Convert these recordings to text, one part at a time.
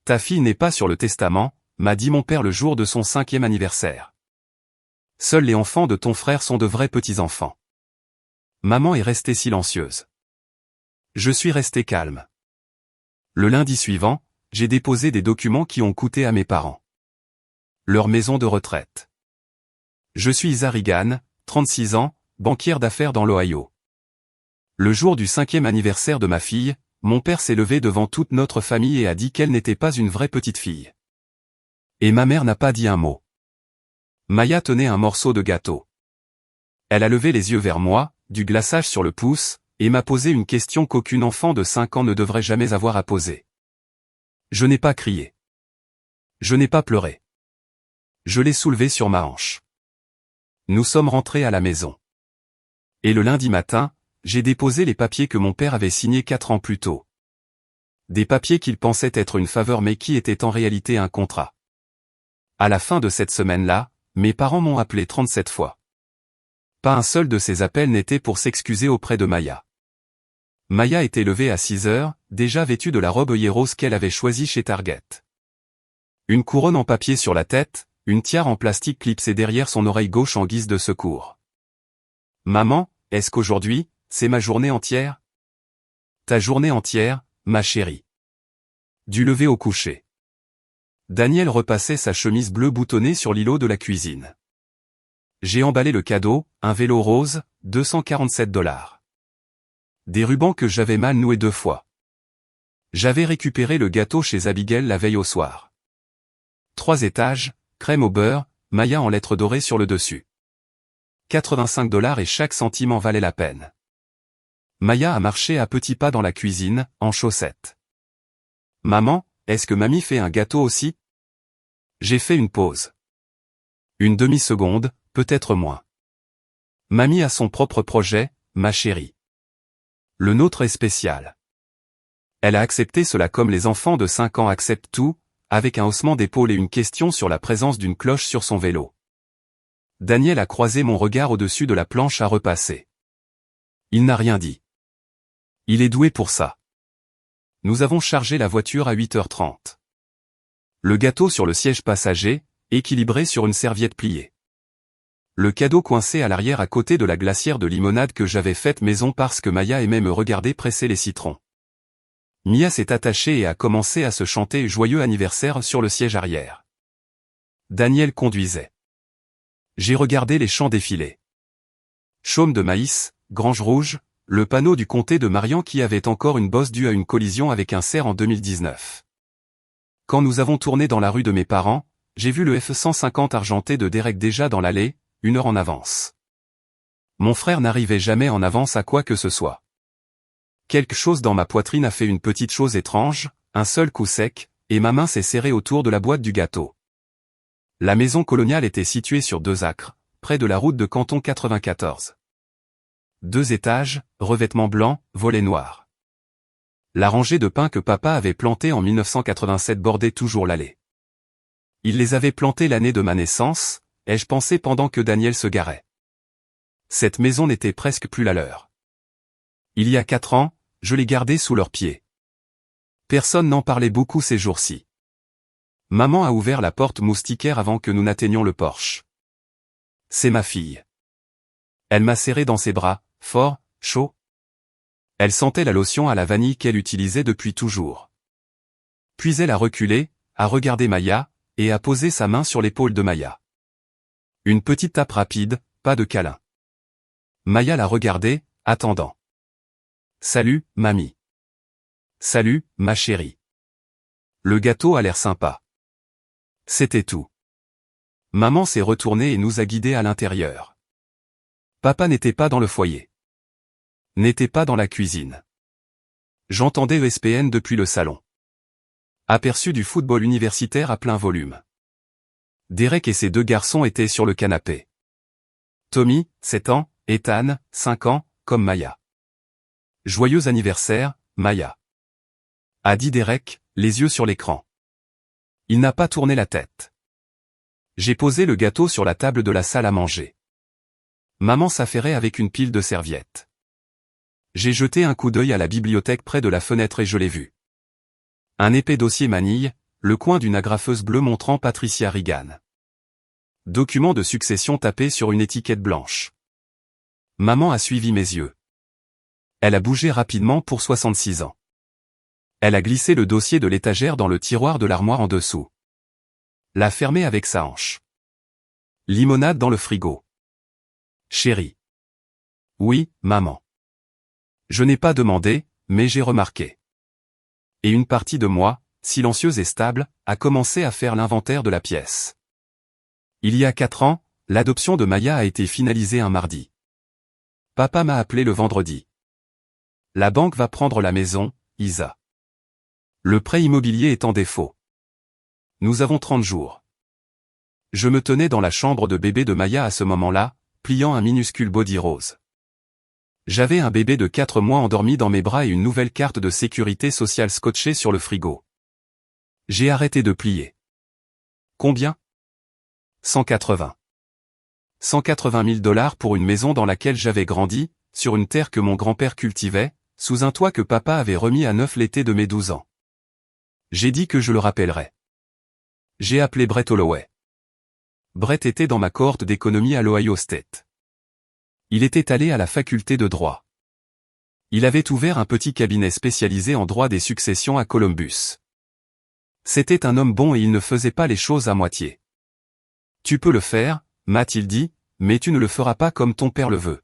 Ta fille n'est pas sur le testament, m'a dit mon père le jour de son 5e anniversaire. Seuls les enfants de ton frère sont de vrais petits-enfants. Maman est restée silencieuse. Je suis resté calme. Le lundi suivant, j'ai déposé des documents qui ont coûté à mes parents leur maison de retraite. Je suis Isa Reagan, 36 ans, banquière d'affaires dans l'Ohio. Le jour du 5e anniversaire de ma fille, mon père s'est levé devant toute notre famille et a dit qu'elle n'était pas une vraie petite fille. Et ma mère n'a pas dit un mot. Maya tenait un morceau de gâteau. Elle a levé les yeux vers moi, du glaçage sur le pouce, et m'a posé une question qu'aucun enfant de 5 ans ne devrait jamais avoir à poser. Je n'ai pas crié. Je n'ai pas pleuré. Je l'ai soulevée sur ma hanche. Nous sommes rentrés à la maison. Et le lundi matin, j'ai déposé les papiers que mon père avait signés 4 ans plus tôt. Des papiers qu'il pensait être une faveur mais qui étaient en réalité un contrat. À la fin de cette semaine-là, mes parents m'ont appelé 37 fois. Pas un seul de ces appels n'était pour s'excuser auprès de Maya. Maya était levée à 6 heures, déjà vêtue de la robe œillet rose qu'elle avait choisie chez Target. Une couronne en papier sur la tête, une tiare en plastique clipsée derrière son oreille gauche en guise de secours. Maman, est-ce qu'aujourd'hui, c'est ma journée entière? Ta journée entière, ma chérie. Du lever au coucher. Daniel repassait sa chemise bleue boutonnée sur l'îlot de la cuisine. J'ai emballé le cadeau, un vélo rose, 247 $. Des rubans que j'avais mal noués 2 fois. J'avais récupéré le gâteau chez Abigail la veille au soir. 3 étages, crème au beurre, Maya en lettres dorées sur le dessus. 85 $ et chaque centime en valait la peine. Maya a marché à petits pas dans la cuisine, en chaussettes. Maman, est-ce que mamie fait un gâteau aussi? J'ai fait une pause. Une demi-seconde, peut-être moins. Mamie a son propre projet, ma chérie. Le nôtre est spécial. Elle a accepté cela comme les enfants de 5 ans acceptent tout, avec un haussement d'épaule et une question sur la présence d'une cloche sur son vélo. Daniel a croisé mon regard au-dessus de la planche à repasser. Il n'a rien dit. Il est doué pour ça. Nous avons chargé la voiture à 8h30. Le gâteau sur le siège passager, équilibré sur une serviette pliée. Le cadeau coincé à l'arrière à côté de la glacière de limonade que j'avais faite maison parce que Maya aimait me regarder presser les citrons. Mia s'est attachée et a commencé à se chanter joyeux anniversaire sur le siège arrière. Daniel conduisait. J'ai regardé les champs défiler. Chaume de maïs, grange rouge, le panneau du comté de Marian qui avait encore une bosse due à une collision avec un cerf en 2019. Quand nous avons tourné dans la rue de mes parents, j'ai vu le F-150 argenté de Derek déjà dans l'allée, 1 heure en avance. Mon frère n'arrivait jamais en avance à quoi que ce soit. Quelque chose dans ma poitrine a fait une petite chose étrange, un seul coup sec, et ma main s'est serrée autour de la boîte du gâteau. La maison coloniale était située sur 2 acres, près de la route de Canton 94. 2 étages, revêtement blanc, volets noirs. La rangée de pins que papa avait plantés en 1987 bordait toujours l'allée. Il les avait plantés l'année de ma naissance, ai-je pensé pendant que Daniel se garait. Cette maison n'était presque plus la leur. Il y a 4 ans, je l'ai gardée sous leurs pieds. Personne n'en parlait beaucoup ces jours-ci. Maman a ouvert la porte moustiquaire avant que nous n'atteignions le porche. C'est ma fille. Elle m'a serré dans ses bras, fort, chaud. Elle sentait la lotion à la vanille qu'elle utilisait depuis toujours. Puis elle a reculé, a regardé Maya, et a posé sa main sur l'épaule de Maya. Une petite tape rapide, pas de câlin. Maya l'a regardé, attendant. Salut, mamie. Salut, ma chérie. Le gâteau a l'air sympa. C'était tout. Maman s'est retournée et nous a guidés à l'intérieur. Papa n'était pas dans le foyer. N'était pas dans la cuisine. J'entendais ESPN depuis le salon. Aperçu du football universitaire à plein volume. Derek et ses 2 garçons étaient sur le canapé. Tommy, 7 ans, Ethan, 5 ans, comme Maya. Joyeux anniversaire, Maya. A dit Derek, les yeux sur l'écran. Il n'a pas tourné la tête. J'ai posé le gâteau sur la table de la salle à manger. Maman s'affairait avec une pile de serviettes. J'ai jeté un coup d'œil à la bibliothèque près de la fenêtre et je l'ai vu. Un épais dossier manille, le coin d'une agrafeuse bleue montrant Patricia Reagan. Document de succession tapé sur une étiquette blanche. Maman a suivi mes yeux. Elle a bougé rapidement pour 66 ans. Elle a glissé le dossier de l'étagère dans le tiroir de l'armoire en dessous. L'a fermé avec sa hanche. Limonade dans le frigo. Chérie. Oui, maman. Je n'ai pas demandé, mais j'ai remarqué. Et une partie de moi, silencieuse et stable, a commencé à faire l'inventaire de la pièce. Il y a 4 ans, l'adoption de Maya a été finalisée un mardi. Papa m'a appelé le vendredi. La banque va prendre la maison, Isa. Le prêt immobilier est en défaut. Nous avons 30 jours. Je me tenais dans la chambre de bébé de Maya à ce moment-là, pliant un minuscule body rose. J'avais un bébé de 4 mois endormi dans mes bras et une nouvelle carte de sécurité sociale scotchée sur le frigo. J'ai arrêté de plier. Combien ? 180. 180 000 $ pour une maison dans laquelle j'avais grandi, sur une terre que mon grand-père cultivait, sous un toit que papa avait remis à neuf l'été de mes 12 ans. J'ai dit que je le rappellerais. J'ai appelé Brett Holloway. Brett était dans ma cohorte d'économie à l'Ohio State. Il était allé à la faculté de droit. Il avait ouvert un petit cabinet spécialisé en droit des successions à Columbus. C'était un homme bon et il ne faisait pas les choses à moitié. Tu peux le faire, m'a-t-il dit, mais tu ne le feras pas comme ton père le veut.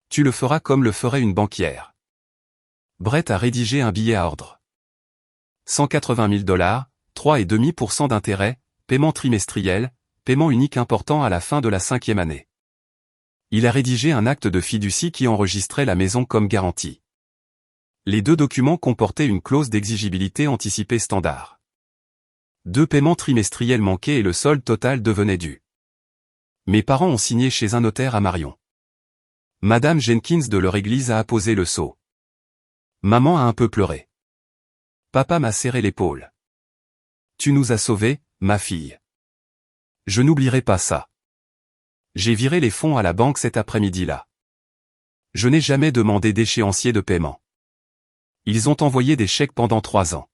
Tu le feras comme le ferait une banquière. Brett a rédigé un billet à ordre. 180 000 $, 3,5% d'intérêt, paiement trimestriel, paiement unique important à la fin de la 5e année. Il a rédigé un acte de fiducie qui enregistrait la maison comme garantie. Les 2 documents comportaient une clause d'exigibilité anticipée standard. 2 paiements trimestriels manquaient et le solde total devenait dû. Mes parents ont signé chez un notaire à Marion. Madame Jenkins de leur église a apposé le sceau. Maman a un peu pleuré. Papa m'a serré l'épaule. Tu nous as sauvés, ma fille. Je n'oublierai pas ça. J'ai viré les fonds à la banque cet après-midi-là. Je n'ai jamais demandé d'échéancier de paiement. Ils ont envoyé des chèques pendant 3 ans.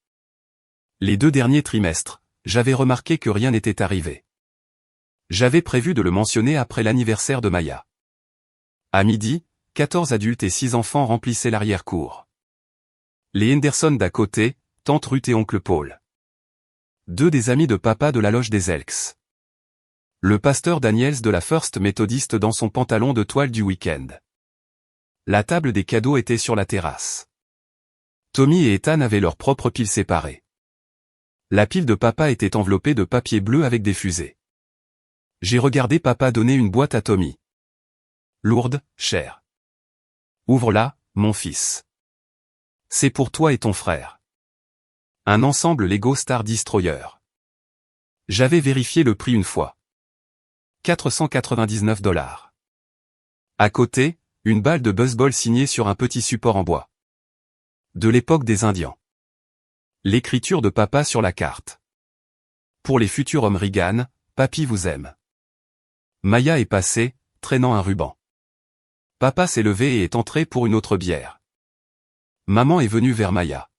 Les 2 derniers trimestres, j'avais remarqué que rien n'était arrivé. J'avais prévu de le mentionner après l'anniversaire de Maya. À midi, 14 adultes et 6 enfants remplissaient l'arrière-cour. Les Henderson d'à côté, tante Ruth et oncle Paul. 2 des amis de papa de la loge des Elks. Le pasteur Daniels de la First Methodist dans son pantalon de toile du week-end. La table des cadeaux était sur la terrasse. Tommy et Ethan avaient leurs propres piles séparées. La pile de papa était enveloppée de papier bleu avec des fusées. J'ai regardé papa donner une boîte à Tommy. Lourde, chère. Ouvre-la, mon fils. C'est pour toi et ton frère. Un ensemble Lego Star Destroyer. J'avais vérifié le prix une fois. 499 $. À côté, une balle de baseball signée sur un petit support en bois. De l'époque des Indiens. L'écriture de papa sur la carte. Pour les futurs hommes Reagan, papy vous aime. Maya est passée, traînant un ruban. Papa s'est levé et est entré pour une autre bière. Maman est venue vers Maya.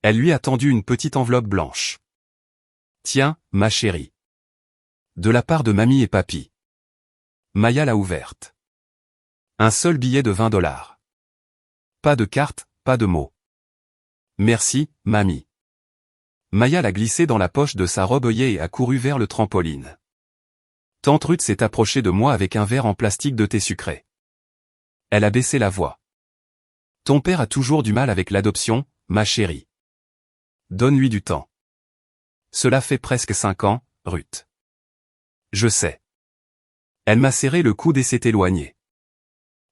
Elle lui a tendu une petite enveloppe blanche. Tiens, ma chérie. De la part de mamie et papy. Maya l'a ouverte. Un seul billet de 20 $. Pas de carte, pas de mots. Merci, mamie. Maya l'a glissé dans la poche de sa robe œillée et a couru vers le trampoline. Tante Ruth s'est approchée de moi avec un verre en plastique de thé sucré. Elle a baissé la voix. Ton père a toujours du mal avec l'adoption, ma chérie. Donne-lui du temps. Cela fait presque 5 ans, Ruth. Je sais. Elle m'a serré le coude et s'est éloignée.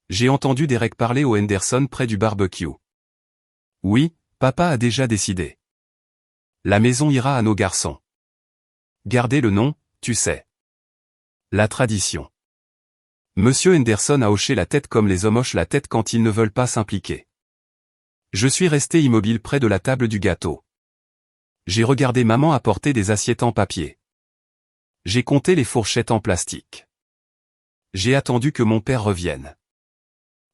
J'ai entendu Derek parler au Henderson près du barbecue. Oui, papa a déjà décidé. La maison ira à nos garçons. Gardez le nom, tu sais. La tradition. Monsieur Henderson a hoché la tête comme les hommes hochent la tête quand ils ne veulent pas s'impliquer. Je suis resté immobile près de la table du gâteau. J'ai regardé maman apporter des assiettes en papier. J'ai compté les fourchettes en plastique. J'ai attendu que mon père revienne.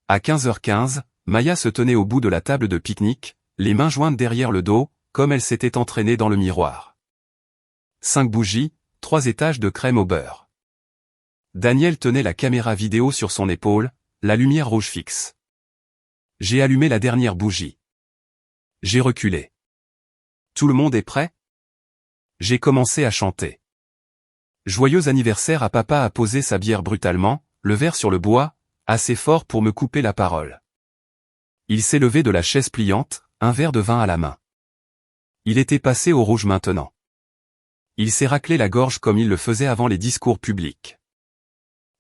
À 15h15, Maya se tenait au bout de la table de pique-nique, les mains jointes derrière le dos, comme elle s'était entraînée dans le miroir. 5 bougies, 3 étages de crème au beurre. Daniel tenait la caméra vidéo sur son épaule, la lumière rouge fixe. J'ai allumé la dernière bougie. J'ai reculé. Tout le monde est prêt? J'ai commencé à chanter. Joyeux anniversaire à papa a posé sa bière brutalement, le verre sur le bois, assez fort pour me couper la parole. Il s'est levé de la chaise pliante, un verre de vin à la main. Il était passé au rouge maintenant. Il s'est raclé la gorge comme il le faisait avant les discours publics.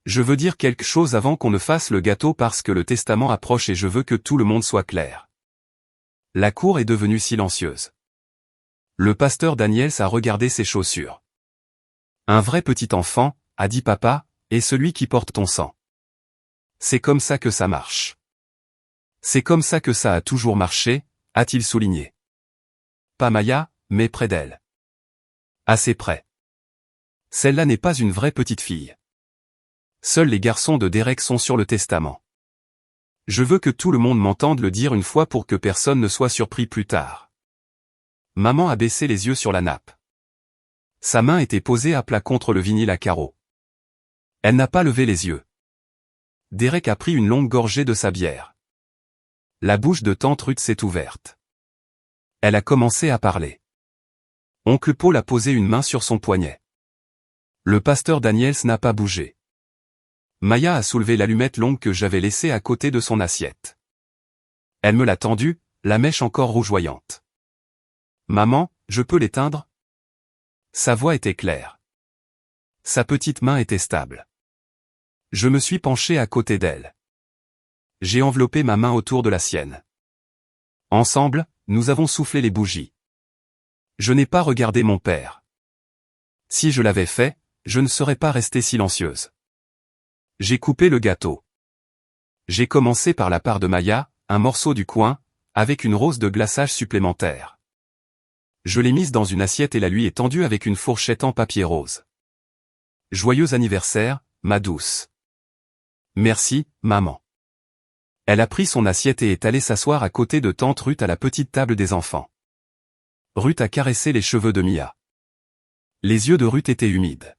Je veux dire quelque chose avant qu'on ne fasse le gâteau parce que le testament approche et je veux que tout le monde soit clair. La cour est devenue silencieuse. Le pasteur Daniels a regardé ses chaussures. Un vrai petit enfant, a dit papa, est celui qui porte ton sang. C'est comme ça que ça marche. C'est comme ça que ça a toujours marché, a-t-il souligné. Pas Maya, mais près d'elle. Assez près. Celle-là n'est pas une vraie petite fille. Seuls les garçons de Derek sont sur le testament. Je veux que tout le monde m'entende le dire une fois pour que personne ne soit surpris plus tard. Maman a baissé les yeux sur la nappe. Sa main était posée à plat contre le vinyle à carreaux. Elle n'a pas levé les yeux. Derek a pris une longue gorgée de sa bière. La bouche de tante Ruth s'est ouverte. Elle a commencé à parler. Oncle Paul a posé une main sur son poignet. Le pasteur Daniels n'a pas bougé. Maya a soulevé l'allumette longue que j'avais laissée à côté de son assiette. Elle me l'a tendue, la mèche encore rougeoyante. Maman, je peux l'éteindre? Sa voix était claire. Sa petite main était stable. Je me suis penché à côté d'elle. J'ai enveloppé ma main autour de la sienne. Ensemble, nous avons soufflé les bougies. Je n'ai pas regardé mon père. Si je l'avais fait, je ne serais pas restée silencieuse. J'ai coupé le gâteau. J'ai commencé par la part de Maya, un morceau du coin, avec une rose de glaçage supplémentaire. Je l'ai mise dans une assiette et la lui ai tendue avec une fourchette en papier rose. Joyeux anniversaire, ma douce. Merci, maman. Elle a pris son assiette et est allée s'asseoir à côté de tante Ruth à la petite table des enfants. Ruth a caressé les cheveux de Mia. Les yeux de Ruth étaient humides.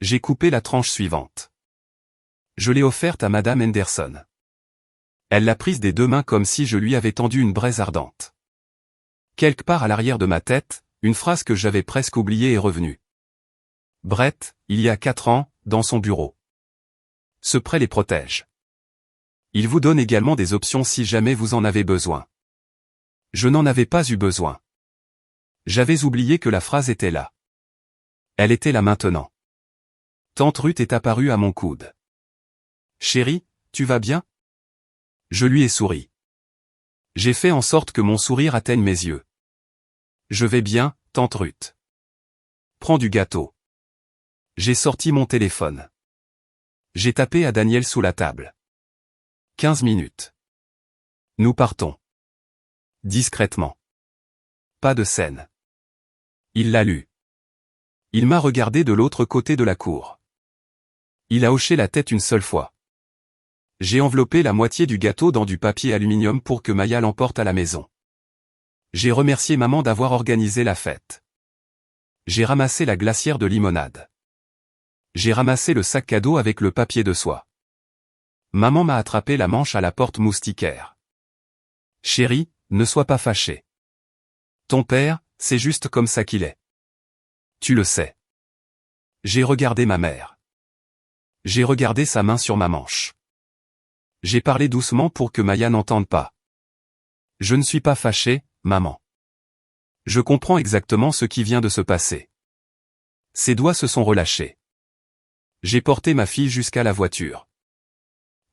J'ai coupé la tranche suivante. Je l'ai offerte à Madame Henderson. Elle l'a prise des 2 mains comme si je lui avais tendu une braise ardente. Quelque part à l'arrière de ma tête, une phrase que j'avais presque oubliée est revenue. Brett, il y a 4 ans, dans son bureau. Ce prêt les protège. Il vous donne également des options si jamais vous en avez besoin. Je n'en avais pas eu besoin. J'avais oublié que la phrase était là. Elle était là maintenant. Tante Ruth est apparue à mon coude. Chérie, tu vas bien? Je lui ai souri. J'ai fait en sorte que mon sourire atteigne mes yeux. Je vais bien, tante Ruth. Prends du gâteau. J'ai sorti mon téléphone. J'ai tapé à Daniel sous la table. 15 minutes. Nous partons. Discrètement. Pas de scène. Il l'a lu. Il m'a regardé de l'autre côté de la cour. Il a hoché la tête une seule fois. J'ai enveloppé la moitié du gâteau dans du papier aluminium pour que Maya l'emporte à la maison. J'ai remercié maman d'avoir organisé la fête. J'ai ramassé la glacière de limonade. J'ai ramassé le sac cadeau avec le papier de soie. Maman m'a attrapé la manche à la porte moustiquaire. Chérie, ne sois pas fâchée. Ton père, c'est juste comme ça qu'il est. Tu le sais. J'ai regardé ma mère. J'ai regardé sa main sur ma manche. J'ai parlé doucement pour que Maya n'entende pas. Je ne suis pas fâché, maman. Je comprends exactement ce qui vient de se passer. Ses doigts se sont relâchés. J'ai porté ma fille jusqu'à la voiture.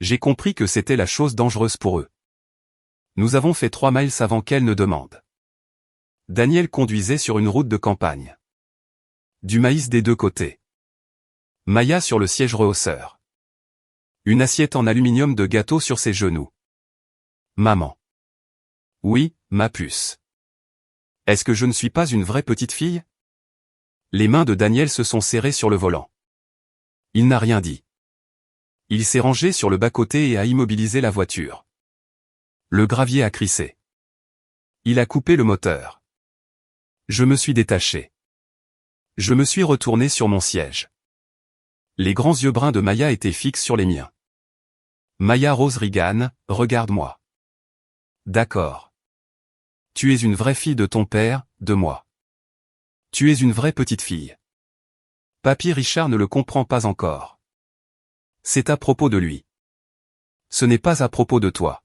J'ai compris que c'était la chose dangereuse pour eux. Nous avons fait 3 miles avant qu'elle ne demande. Daniel conduisait sur une route de campagne. Du maïs des 2 côtés. Maya sur le siège rehausseur. Une assiette en aluminium de gâteau sur ses genoux. Maman. Oui, ma puce. Est-ce que je ne suis pas une vraie petite fille? Les mains de Daniel se sont serrées sur le volant. Il n'a rien dit. Il s'est rangé sur le bas-côté et a immobilisé la voiture. Le gravier a crissé. Il a coupé le moteur. Je me suis détaché. Je me suis retourné sur mon siège. Les grands yeux bruns de Maya étaient fixes sur les miens. Maya Rose Reagan, regarde-moi. D'accord. Tu es une vraie fille de ton père, de moi. Tu es une vraie petite fille. Papy Richard ne le comprend pas encore. C'est à propos de lui. Ce n'est pas à propos de toi.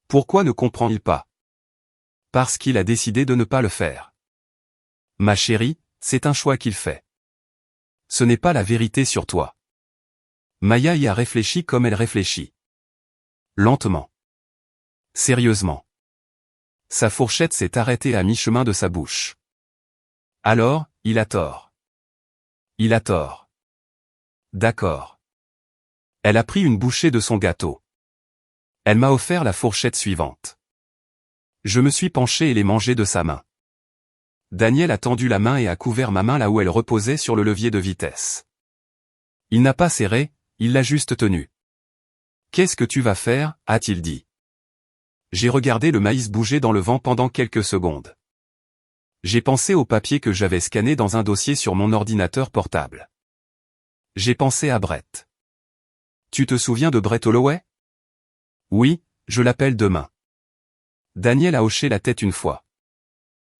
Pourquoi ne comprend-il pas? Parce qu'il a décidé de ne pas le faire. Ma chérie, c'est un choix qu'il fait. Ce n'est pas la vérité sur toi. Maya y a réfléchi comme elle réfléchit. Lentement. Sérieusement. Sa fourchette s'est arrêtée à mi-chemin de sa bouche. Alors, il a tort. Il a tort. D'accord. Elle a pris une bouchée de son gâteau. Elle m'a offert la fourchette suivante. Je me suis penché et l'ai mangée de sa main. Daniel a tendu la main et a couvert ma main là où elle reposait sur le levier de vitesse. Il n'a pas serré, il l'a juste tenu. Qu'est-ce que tu vas faire, a-t-il dit. J'ai regardé le maïs bouger dans le vent pendant quelques secondes. J'ai pensé au papier que j'avais scanné dans un dossier sur mon ordinateur portable. J'ai pensé à Brett. Tu te souviens de Brett Holloway? Oui, je l'appelle demain. Daniel a hoché la tête une fois.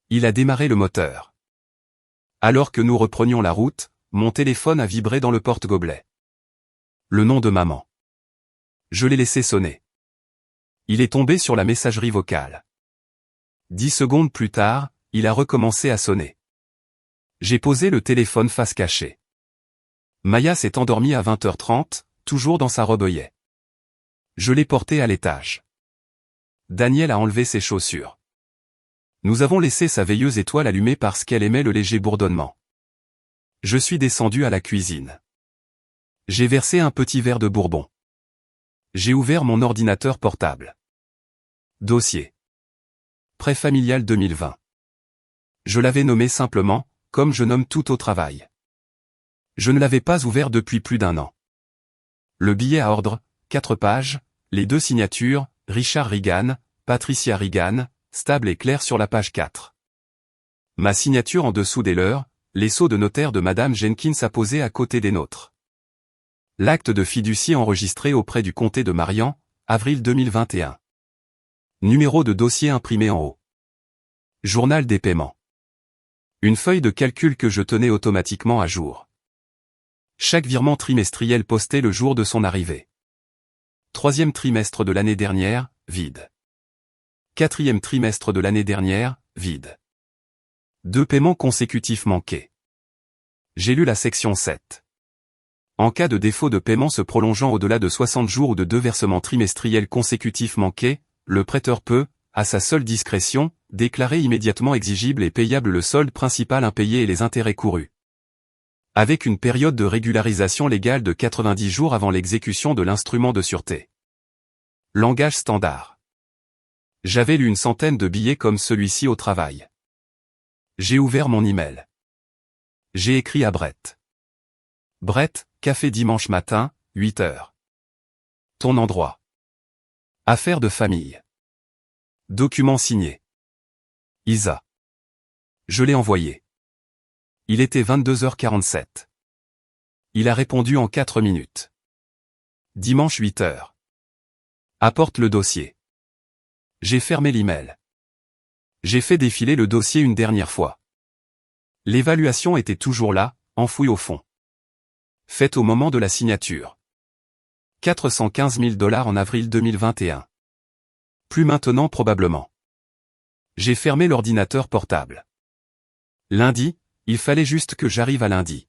Il a démarré le moteur. Alors que nous reprenions la route, mon téléphone a vibré dans le porte-gobelet. Le nom de maman. Je l'ai laissé sonner. Il est tombé sur la messagerie vocale. 10 secondes plus tard, il a recommencé à sonner. J'ai posé le téléphone face cachée. Maya s'est endormie à 20h30, toujours dans sa robe œillet. Je l'ai portée à l'étage. Daniel a enlevé ses chaussures. Nous avons laissé sa veilleuse étoile allumée parce qu'elle aimait le léger bourdonnement. Je suis descendu à la cuisine. J'ai versé un petit verre de bourbon. J'ai ouvert mon ordinateur portable. Dossier. Prêt familial 2020. Je l'avais nommé simplement, comme je nomme tout au travail. Je ne l'avais pas ouvert depuis plus d'1 an. Le billet à ordre, 4 pages, les 2 signatures, Richard Reagan, Patricia Reagan, stable et clair sur la page 4. Ma signature en dessous des leurs, les sceaux de notaire de Madame Jenkins apposés à côté des nôtres. L'acte de fiducie enregistré auprès du comté de Marian, avril 2021. Numéro de dossier imprimé en haut. Journal des paiements. Une feuille de calcul que je tenais automatiquement à jour. Chaque virement trimestriel posté le jour de son arrivée. 3e trimestre de l'année dernière, vide. 4e trimestre de l'année dernière, vide. 2 paiements consécutifs manqués. J'ai lu la section 7. En cas de défaut de paiement se prolongeant au-delà de 60 jours ou de 2 versements trimestriels consécutifs manqués, le prêteur peut, à sa seule discrétion, déclarer immédiatement exigible et payable le solde principal impayé et les intérêts courus. Avec une période de régularisation légale de 90 jours avant l'exécution de l'instrument de sûreté. Langage standard. J'avais lu une centaine de billets comme celui-ci au travail. J'ai ouvert mon email. J'ai écrit à Brett. Brett, café dimanche matin, 8h. Ton endroit. Affaires de famille. Document signé. Isa. Je l'ai envoyé. Il était 22h47. Il a répondu en 4 minutes. Dimanche 8h. Apporte le dossier. J'ai fermé l'email. J'ai fait défiler le dossier une dernière fois. L'évaluation était toujours là, enfouie au fond. Faite au moment de la signature. 415 000 $ en avril 2021. Plus maintenant probablement. J'ai fermé l'ordinateur portable. Lundi, il fallait juste que j'arrive à lundi.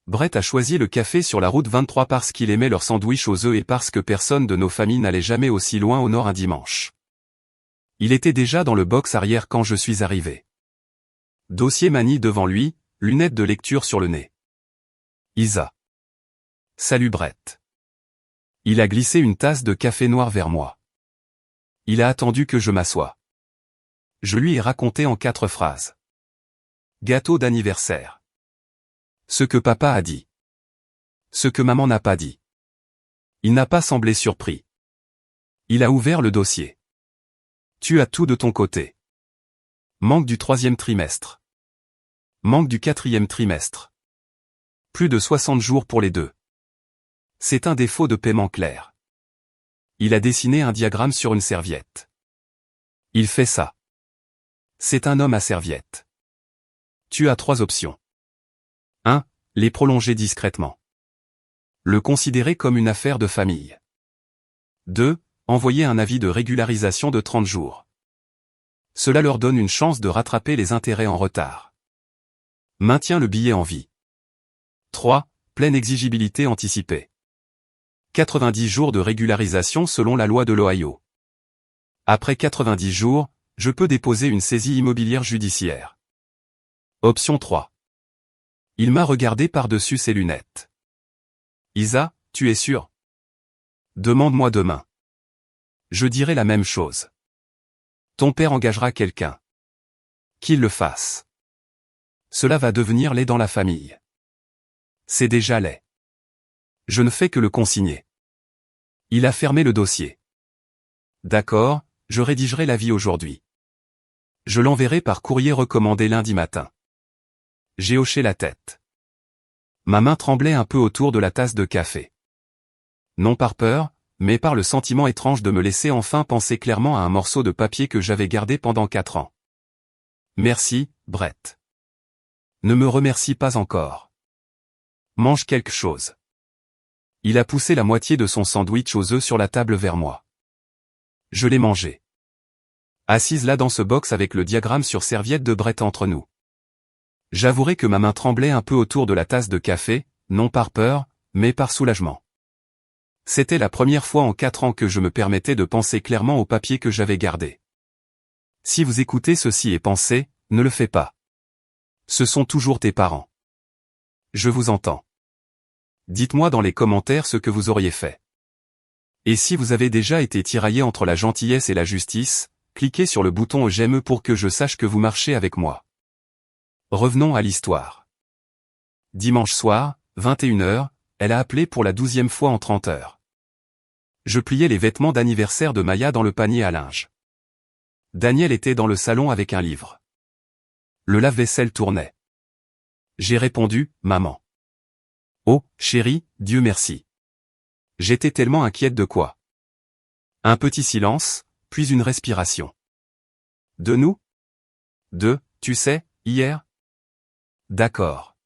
Brett a choisi le café sur la route 23 parce qu'il aimait leur sandwich aux œufs et parce que personne de nos familles n'allait jamais aussi loin au nord un dimanche. Il était déjà dans le box arrière quand je suis arrivé. Dossier manie devant lui, lunettes de lecture sur le nez. Isa. Salut Brett. Il a glissé une tasse de café noir vers moi. Il a attendu que je m'assoie. Je lui ai raconté en 4 phrases. Gâteau d'anniversaire. Ce que papa a dit. Ce que maman n'a pas dit. Il n'a pas semblé surpris. Il a ouvert le dossier. Tu as tout de ton côté. Manque du 3e trimestre. Manque du 4e trimestre. Plus de 60 jours pour les deux. C'est un défaut de paiement clair. Il a dessiné un diagramme sur une serviette. Il fait ça. C'est un homme à serviette. Tu as 3 options. 1. Les prolonger discrètement. Le considérer comme une affaire de famille. 2. Envoyer un avis de régularisation de 30 jours. Cela leur donne une chance de rattraper les intérêts en retard. Maintient le billet en vie. 3. Pleine exigibilité anticipée. 90 jours de régularisation selon la loi de l'Ohio. Après 90 jours, je peux déposer une saisie immobilière judiciaire. Option 3. Il m'a regardé par-dessus ses lunettes. Isa, tu es sûr? Demande-moi demain. Je dirai la même chose. Ton père engagera quelqu'un. Qu'il le fasse. Cela va devenir laid dans la famille. C'est déjà laid. Je ne fais que le consigner. Il a fermé le dossier. D'accord, je rédigerai l'avis aujourd'hui. Je l'enverrai par courrier recommandé lundi matin. J'ai hoché la tête. Ma main tremblait un peu autour de la tasse de café. Non par peur, mais par le sentiment étrange de me laisser enfin penser clairement à un morceau de papier que j'avais gardé pendant 4 ans. Merci, Brett. Ne me remercie pas encore. Mange quelque chose. Il a poussé la moitié de son sandwich aux œufs sur la table vers moi. Je l'ai mangé. Assise là dans ce box avec le diagramme sur serviette de Brett entre nous. J'avouerai que ma main tremblait un peu autour de la tasse de café, non par peur, mais par soulagement. C'était la première fois en 4 ans que je me permettais de penser clairement au papier que j'avais gardé. Si vous écoutez ceci et pensez, ne le fais pas. Ce sont toujours tes parents. Je vous entends. Dites-moi dans les commentaires ce que vous auriez fait. Et si vous avez déjà été tiraillé entre la gentillesse et la justice, cliquez sur le bouton j'aime pour que je sache que vous marchez avec moi. Revenons à l'histoire. Dimanche soir, 21h, elle a appelé pour la 12e fois en 30 heures. Je pliais les vêtements d'anniversaire de Maya dans le panier à linge. Daniel était dans le salon avec un livre. Le lave-vaisselle tournait. J'ai répondu, maman. Oh, chérie, Dieu merci. J'étais tellement inquiète de quoi. Un petit silence, puis une respiration. De nous? De, tu sais, hier? D'accord.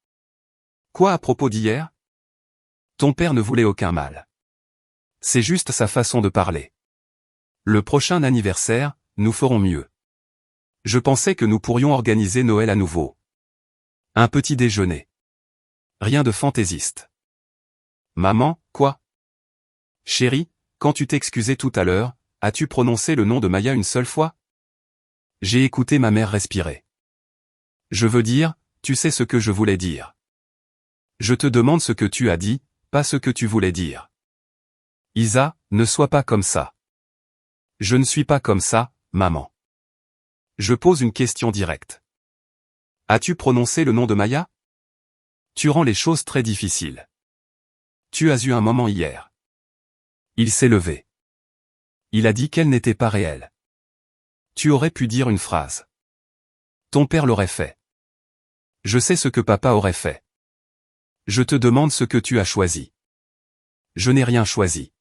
Quoi à propos d'hier? Ton père ne voulait aucun mal. C'est juste sa façon de parler. Le prochain anniversaire, nous ferons mieux. Je pensais que nous pourrions organiser Noël à nouveau. Un petit déjeuner. Rien de fantaisiste. Maman, quoi? Chérie, quand tu t'excusais tout à l'heure, as-tu prononcé le nom de Maya une seule fois? J'ai écouté ma mère respirer. Je veux dire, tu sais ce que je voulais dire. Je te demande ce que tu as dit, pas ce que tu voulais dire. Isa, ne sois pas comme ça. Je ne suis pas comme ça, maman. Je pose une question directe. As-tu prononcé le nom de Maya? Tu rends les choses très difficiles. Tu as eu un moment hier. Il s'est levé. Il a dit qu'elle n'était pas réelle. Tu aurais pu dire une phrase. Ton père l'aurait fait. Je sais ce que papa aurait fait. Je te demande ce que tu as choisi. Je n'ai rien choisi.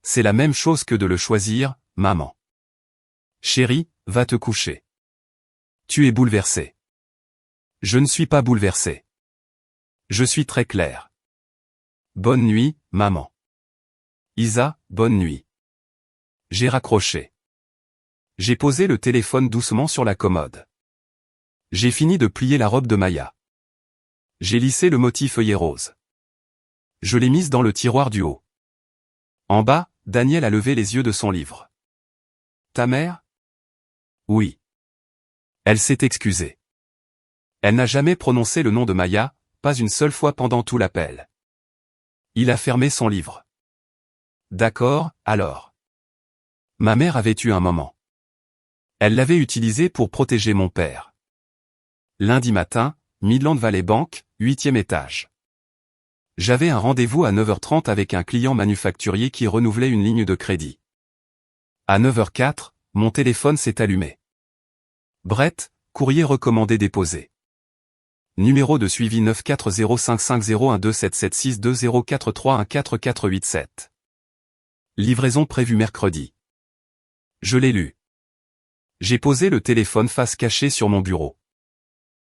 C'est la même chose que de le choisir, maman. Chérie, va te coucher. Tu es bouleversée. Je ne suis pas bouleversée. Je suis très clair. Bonne nuit, maman. Isa, bonne nuit. J'ai raccroché. J'ai posé le téléphone doucement sur la commode. J'ai fini de plier la robe de Maya. J'ai lissé le motif œillet rose. Je l'ai mise dans le tiroir du haut. En bas, Daniel a levé les yeux de son livre. Ta mère? Oui. Elle s'est excusée. Elle n'a jamais prononcé le nom de Maya, pas une seule fois pendant tout l'appel. Il a fermé son livre. D'accord, alors. Ma mère avait eu un moment. Elle l'avait utilisé pour protéger mon père. Lundi matin, Midland Valley Bank, 8e étage. J'avais un rendez-vous à 9h30 avec un client manufacturier qui renouvelait une ligne de crédit. À 9h04, mon téléphone s'est allumé. Brett, courrier recommandé déposé. Numéro de suivi 940550127762043144487. Livraison prévue mercredi. Je l'ai lu. J'ai posé le téléphone face cachée sur mon bureau.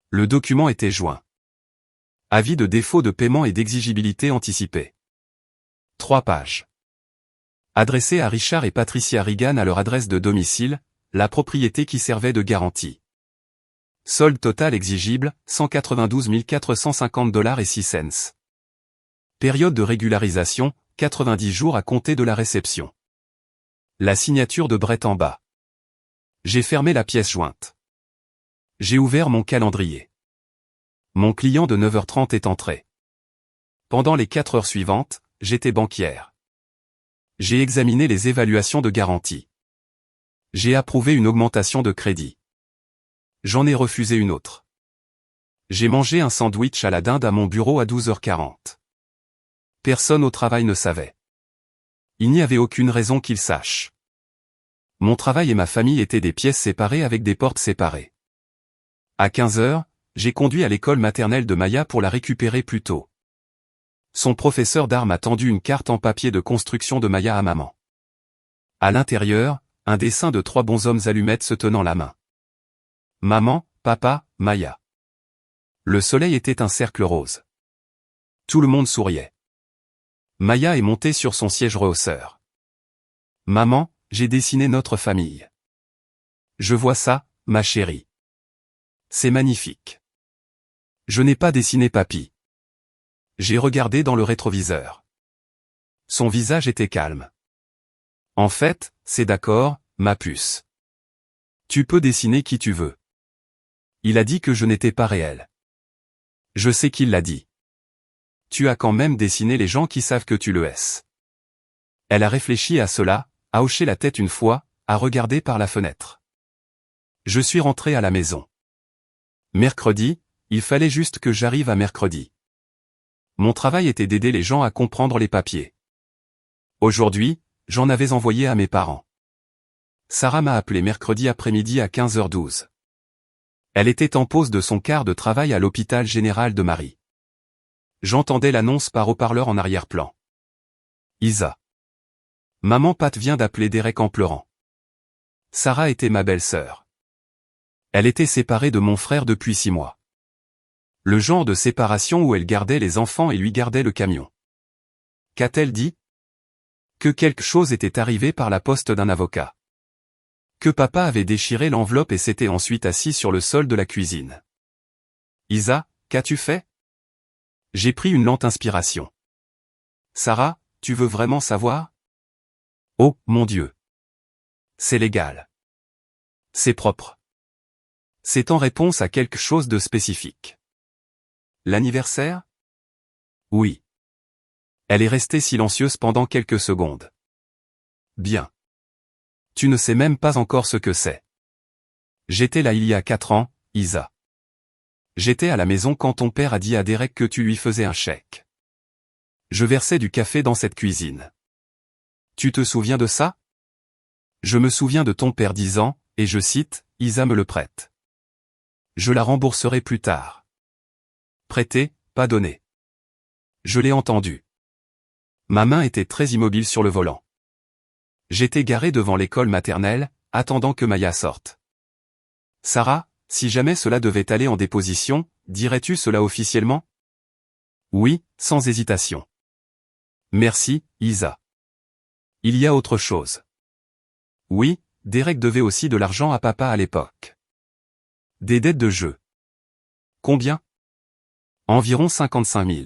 Le document était joint. Avis de défaut de paiement et d'exigibilité anticipée. 3 pages. Adressé à Richard et Patricia Reagan à leur adresse de domicile, la propriété qui servait de garantie. Solde total exigible, 192 450 $ et 6 cents. Période de régularisation, 90 jours à compter de la réception. La signature de Brett en bas. J'ai fermé la pièce jointe. J'ai ouvert mon calendrier. Mon client de 9h30 est entré. Pendant les 4 heures suivantes, j'étais banquière. J'ai examiné les évaluations de garantie. J'ai approuvé une augmentation de crédit. J'en ai refusé une autre. J'ai mangé un sandwich à la dinde à mon bureau à 12h40. Personne au travail ne savait. Il n'y avait aucune raison qu'ils sachent. Mon travail et ma famille étaient des pièces séparées avec des portes séparées. À 15h, j'ai conduit à l'école maternelle de Maya pour la récupérer plus tôt. Son professeur d'art m'a tendu une carte en papier de construction de Maya à maman. À l'intérieur, un dessin de 3 bonshommes allumettes se tenant la main. Maman, papa, Maya. Le soleil était un cercle rose. Tout le monde souriait. Maya est montée sur son siège rehausseur. Maman, j'ai dessiné notre famille. Je vois ça, ma chérie. C'est magnifique. Je n'ai pas dessiné papy. J'ai regardé dans le rétroviseur. Son visage était calme. En fait, c'est d'accord, ma puce. Tu peux dessiner qui tu veux. Il a dit que je n'étais pas réel. Je sais qu'il l'a dit. Tu as quand même dessiné les gens qui savent que tu le es. Elle a réfléchi à cela, a hoché la tête une fois, a regardé par la fenêtre. Je suis rentré à la maison. Mercredi, il fallait juste que j'arrive à mercredi. Mon travail était d'aider les gens à comprendre les papiers. Aujourd'hui, j'en avais envoyé à mes parents. Sarah m'a appelé mercredi après-midi à 15h12. Elle était en pause de son quart de travail à l'hôpital général de Marie. J'entendais l'annonce par haut-parleur en arrière-plan. Isa. Maman Pat vient d'appeler Derek en pleurant. Sarah était ma belle-sœur. Elle était séparée de mon frère depuis 6 mois. Le genre de séparation où elle gardait les enfants et lui gardait le camion. Qu'a-t-elle dit? Que quelque chose était arrivé par la poste d'un avocat. Que papa avait déchiré l'enveloppe et s'était ensuite assis sur le sol de la cuisine. Isa, qu'as-tu fait? J'ai pris une lente inspiration. Sarah, tu veux vraiment savoir? Oh, mon Dieu. C'est légal. C'est propre. C'est en réponse à quelque chose de spécifique. L'anniversaire? Oui. Elle est restée silencieuse pendant quelques secondes. Bien. Tu ne sais même pas encore ce que c'est. J'étais là il y a 4 ans, Isa. J'étais à la maison quand ton père a dit à Derek que tu lui faisais un chèque. Je versais du café dans cette cuisine. Tu te souviens de ça? Je me souviens de ton père disant, et je cite, Isa me le prête. Je la rembourserai plus tard. Prêter, pas donner. Je l'ai entendu. Ma main était très immobile sur le volant. J'étais garé devant l'école maternelle, attendant que Maya sorte. Sarah, si jamais cela devait aller en déposition, dirais-tu cela officiellement? Oui, sans hésitation. Merci, Isa. Il y a autre chose. Oui, Derek devait aussi de l'argent à papa à l'époque. Des dettes de jeu. Combien? Environ 55 000.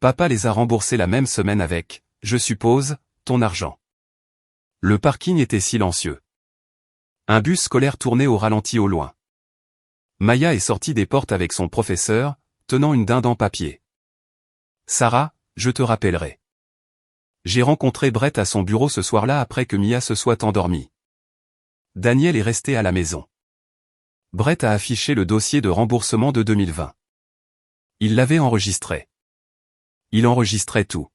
Papa les a remboursés la même semaine avec, je suppose, ton argent. Le parking était silencieux. Un bus scolaire tournait au ralenti au loin. Maya est sortie des portes avec son professeur, tenant une dinde en papier. Sarah, je te rappellerai. J'ai rencontré Brett à son bureau ce soir-là après que Mia se soit endormie. Daniel est resté à la maison. Brett a affiché le dossier de remboursement de 2020. Il l'avait enregistré. Il enregistrait tout.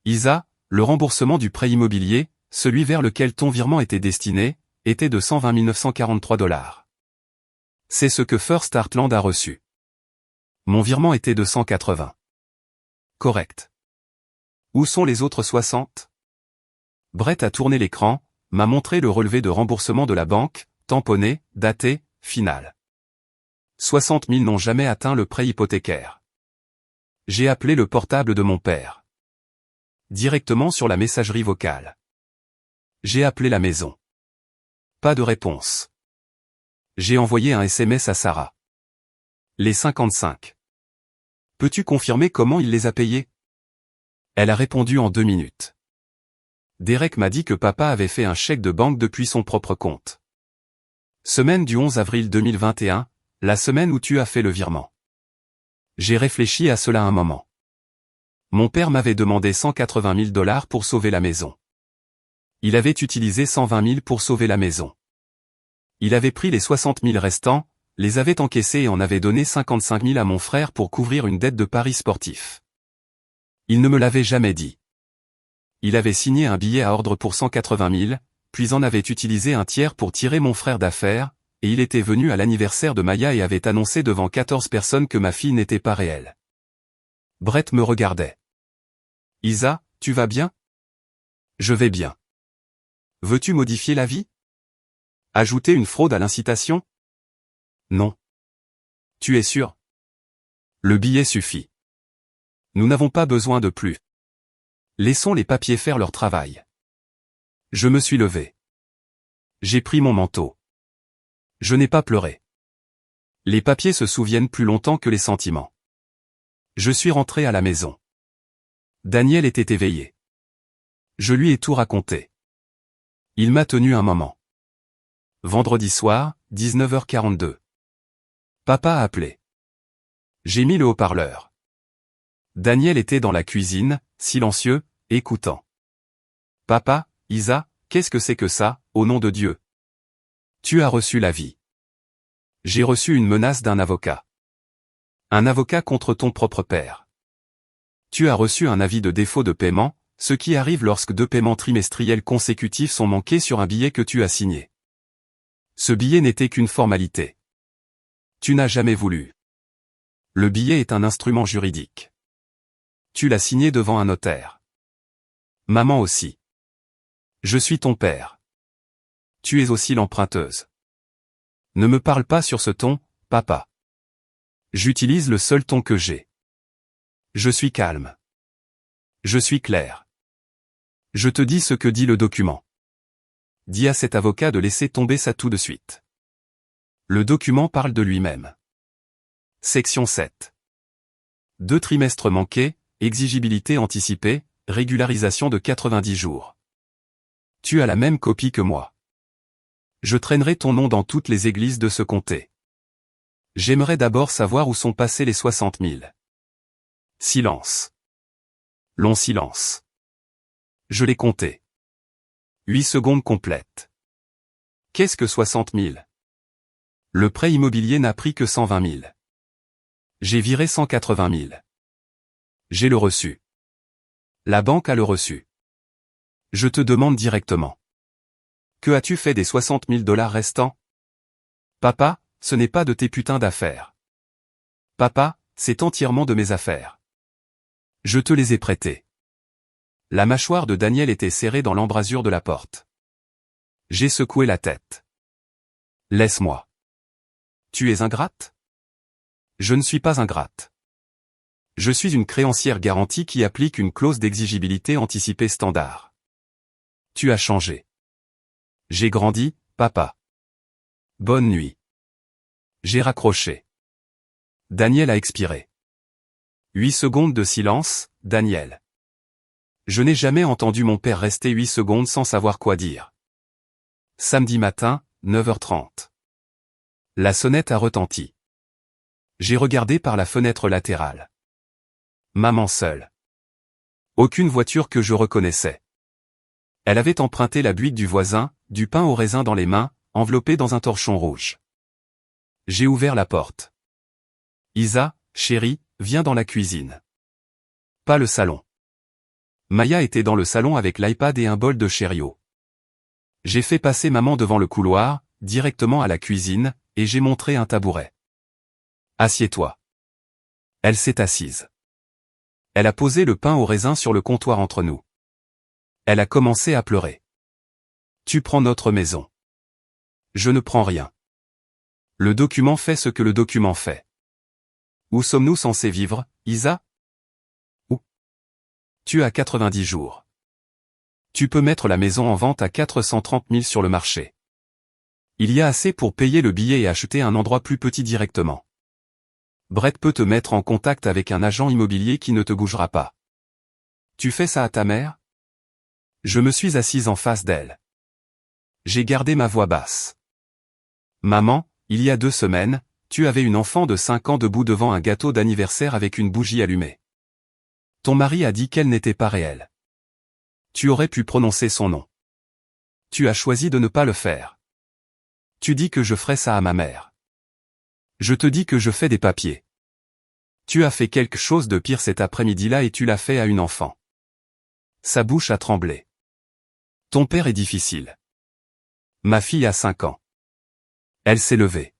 Isa, le remboursement du prêt immobilier, celui vers lequel ton virement était destiné, était de 120 943 $. C'est ce que First Heartland a reçu. Mon virement était de 180. Correct. Où sont les autres 60? Brett a tourné l'écran, m'a montré le relevé de remboursement de la banque, tamponné, daté, final. 60 000 n'ont jamais atteint le prêt hypothécaire. J'ai appelé le portable de mon père. Directement sur la messagerie vocale. J'ai appelé la maison. Pas de réponse. J'ai envoyé un SMS à Sarah. Les 55. Peux-tu confirmer comment il les a payés? Elle a répondu en 2 minutes. Derek m'a dit que papa avait fait un chèque de banque depuis son propre compte. Semaine du 11 avril 2021, la semaine où tu as fait le virement. J'ai réfléchi à cela un moment. Mon père m'avait demandé 180 000 $ pour sauver la maison. Il avait utilisé 120 000 pour sauver la maison. Il avait pris les 60 000 restants, les avait encaissés et en avait donné 55 000 à mon frère pour couvrir une dette de paris sportif. Il ne me l'avait jamais dit. Il avait signé un billet à ordre pour 180 000, puis en avait utilisé un tiers pour tirer mon frère d'affaires, et il était venu à l'anniversaire de Maya et avait annoncé devant 14 personnes que ma fille n'était pas réelle. Brett me regardait. Isa, tu vas bien? Je vais bien. Veux-tu modifier l'avis? Ajouter une fraude à l'incitation? Non. Tu es sûr? Le billet suffit. Nous n'avons pas besoin de plus. Laissons les papiers faire leur travail. Je me suis levé. J'ai pris mon manteau. Je n'ai pas pleuré. Les papiers se souviennent plus longtemps que les sentiments. Je suis rentré à la maison. Daniel était éveillé. Je lui ai tout raconté. Il m'a tenu un moment. Vendredi soir, 19h42. Papa a appelé. J'ai mis le haut-parleur. Daniel était dans la cuisine, silencieux, écoutant. Papa, Isa, qu'est-ce que c'est que ça, au nom de Dieu? Tu as reçu l'avis. J'ai reçu une menace d'un avocat. Un avocat contre ton propre père. Tu as reçu un avis de défaut de paiement, ce qui arrive lorsque 2 paiements trimestriels consécutifs sont manqués sur un billet que tu as signé. Ce billet n'était qu'une formalité. Tu n'as jamais voulu. Le billet est un instrument juridique. Tu l'as signé devant un notaire. Maman aussi. Je suis ton père. Tu es aussi l'emprunteuse. Ne me parle pas sur ce ton, papa. J'utilise le seul ton que j'ai. Je suis calme. Je suis clair. Je te dis ce que dit le document. Dis à cet avocat de laisser tomber ça tout de suite. Le document parle de lui-même. Section 7. 2 trimestres manqués, exigibilité anticipée, régularisation de 90 jours. Tu as la même copie que moi. Je traînerai ton nom dans toutes les églises de ce comté. J'aimerais d'abord savoir où sont passés les 60 000. Silence. Long silence. Je l'ai compté. 8 secondes complètes. Qu'est-ce que 60 000? Le prêt immobilier n'a pris que 120 000. J'ai viré 180 000. J'ai le reçu. La banque a le reçu. Je te demande directement. Que as-tu fait des 60 000 $ restants? Papa, ce n'est pas de tes putains d'affaires. Papa, c'est entièrement de mes affaires. Je te les ai prêtés. La mâchoire de Daniel était serrée dans l'embrasure de la porte. J'ai secoué la tête. Laisse-moi. Tu es ingrate? Je ne suis pas ingrate. Je suis une créancière garantie qui applique une clause d'exigibilité anticipée standard. Tu as changé. J'ai grandi, papa. Bonne nuit. J'ai raccroché. Daniel a expiré. 8 secondes de silence, Daniel. Je n'ai jamais entendu mon père rester 8 secondes sans savoir quoi dire. Samedi matin, 9h30. La sonnette a retenti. J'ai regardé par la fenêtre latérale. Maman seule. Aucune voiture que je reconnaissais. Elle avait emprunté la buick du voisin, du pain au raisin dans les mains, enveloppé dans un torchon rouge. J'ai ouvert la porte. Isa, chérie, viens dans la cuisine. Pas le salon. Maya était dans le salon avec l'iPad et un bol de Cheerios. J'ai fait passer maman devant le couloir, directement à la cuisine, et j'ai montré un tabouret. Assieds-toi. Elle s'est assise. Elle a posé le pain au raisin sur le comptoir entre nous. Elle a commencé à pleurer. Tu prends notre maison. Je ne prends rien. Le document fait ce que le document fait. Où sommes-nous censés vivre, Isa? Où? Tu as 90 jours. Tu peux mettre la maison en vente à 430 000 sur le marché. Il y a assez pour payer le billet et acheter un endroit plus petit directement. Brett peut te mettre en contact avec un agent immobilier qui ne te bougera pas. Tu fais ça à ta mère? Je me suis assise en face d'elle. J'ai gardé ma voix basse. Maman, il y a 2 semaines, tu avais une enfant de 5 ans debout devant un gâteau d'anniversaire avec une bougie allumée. Ton mari a dit qu'elle n'était pas réelle. Tu aurais pu prononcer son nom. Tu as choisi de ne pas le faire. Tu dis que je ferai ça à ma mère. Je te dis que je fais des papiers. Tu as fait quelque chose de pire cet après-midi-là et tu l'as fait à une enfant. Sa bouche a tremblé. Ton père est difficile. Ma fille a 5 ans. Elle s'est levée.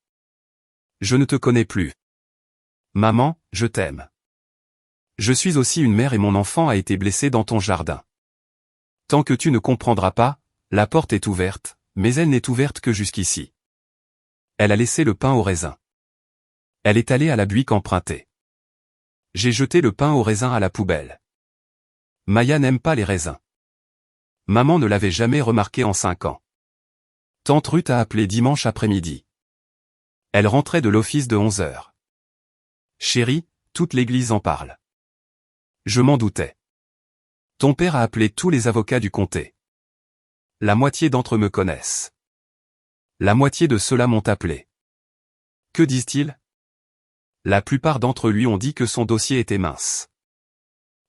Je ne te connais plus. Maman, je t'aime. Je suis aussi une mère et mon enfant a été blessé dans ton jardin. Tant que tu ne comprendras pas, la porte est ouverte, mais elle n'est ouverte que jusqu'ici. Elle a laissé le pain au raisin. Elle est allée à la buick emprunter. J'ai jeté le pain au raisin à la poubelle. Maya n'aime pas les raisins. Maman ne l'avait jamais remarqué en 5 ans. Tante Ruth a appelé dimanche après-midi. Elle rentrait de l'office de 11 heures. Chérie, toute l'église en parle. Je m'en doutais. Ton père a appelé tous les avocats du comté. La moitié d'entre eux me connaissent. La moitié de ceux-là m'ont appelé. Que disent-ils? La plupart d'entre eux lui ont dit que son dossier était mince.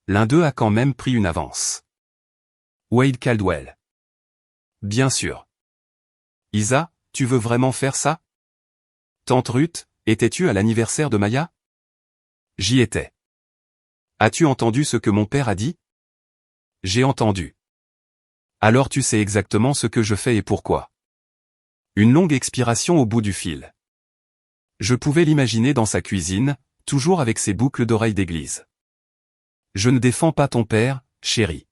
L'un d'eux a quand même pris une avance. Wade Caldwell. Bien sûr. Isa, tu veux vraiment faire ça? Tante Ruth, étais-tu à l'anniversaire de Maya? J'y étais. As-tu entendu ce que mon père a dit? J'ai entendu. Alors tu sais exactement ce que je fais et pourquoi. Une longue expiration au bout du fil. Je pouvais l'imaginer dans sa cuisine, toujours avec ses boucles d'oreilles d'église. Je ne défends pas ton père, chérie.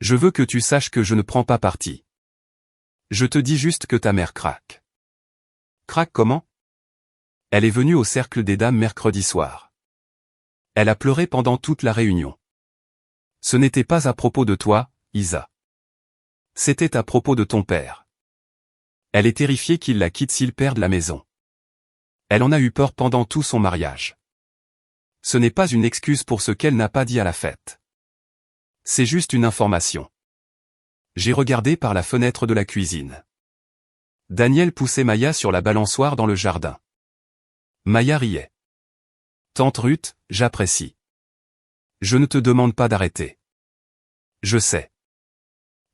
Je veux que tu saches que je ne prends pas parti. Je te dis juste que ta mère craque. Craque comment? Elle est venue au cercle des dames mercredi soir. Elle a pleuré pendant toute la réunion. Ce n'était pas à propos de toi, Isa. C'était à propos de ton père. Elle est terrifiée qu'il la quitte s'il perd la maison. Elle en a eu peur pendant tout son mariage. Ce n'est pas une excuse pour ce qu'elle n'a pas dit à la fête. C'est juste une information. J'ai regardé par la fenêtre de la cuisine. Daniel poussait Maya sur la balançoire dans le jardin. Maya riait. Tante Ruth, j'apprécie. Je ne te demande pas d'arrêter. Je sais.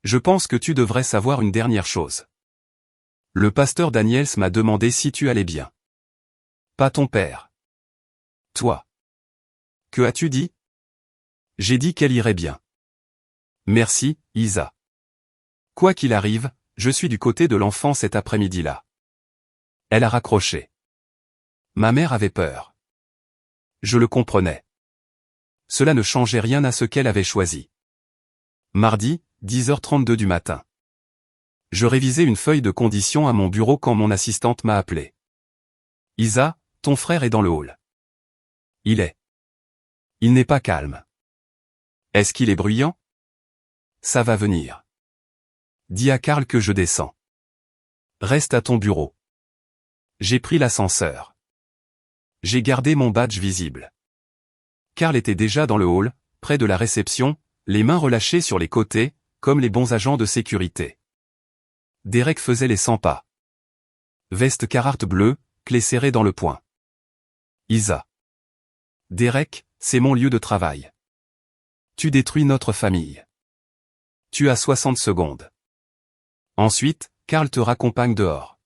Je pense que tu devrais savoir une dernière chose. Le pasteur Daniels m'a demandé si tu allais bien. Pas ton père. Toi. Que as-tu dit? J'ai dit qu'elle irait bien. Merci, Isa. Quoi qu'il arrive, je suis du côté de l'enfant cet après-midi-là. Elle a raccroché. Ma mère avait peur. Je le comprenais. Cela ne changeait rien à ce qu'elle avait choisi. Mardi, 10h32 du matin. Je révisais une feuille de conditions à mon bureau quand mon assistante m'a appelé. Isa, ton frère est dans le hall. Il n'est pas calme. Est-ce qu'il est bruyant? Ça va venir. Dis à Carl que je descends. Reste à ton bureau. J'ai pris l'ascenseur. J'ai gardé mon badge visible. Carl était déjà dans le hall, près de la réception, les mains relâchées sur les côtés, comme les bons agents de sécurité. Derek faisait les 100 pas. Veste Carhartt bleue, clé serrée dans le poing. Isa. Derek, c'est mon lieu de travail. Tu détruis notre famille. Tu as 60 secondes. Ensuite, Carl te raccompagne dehors.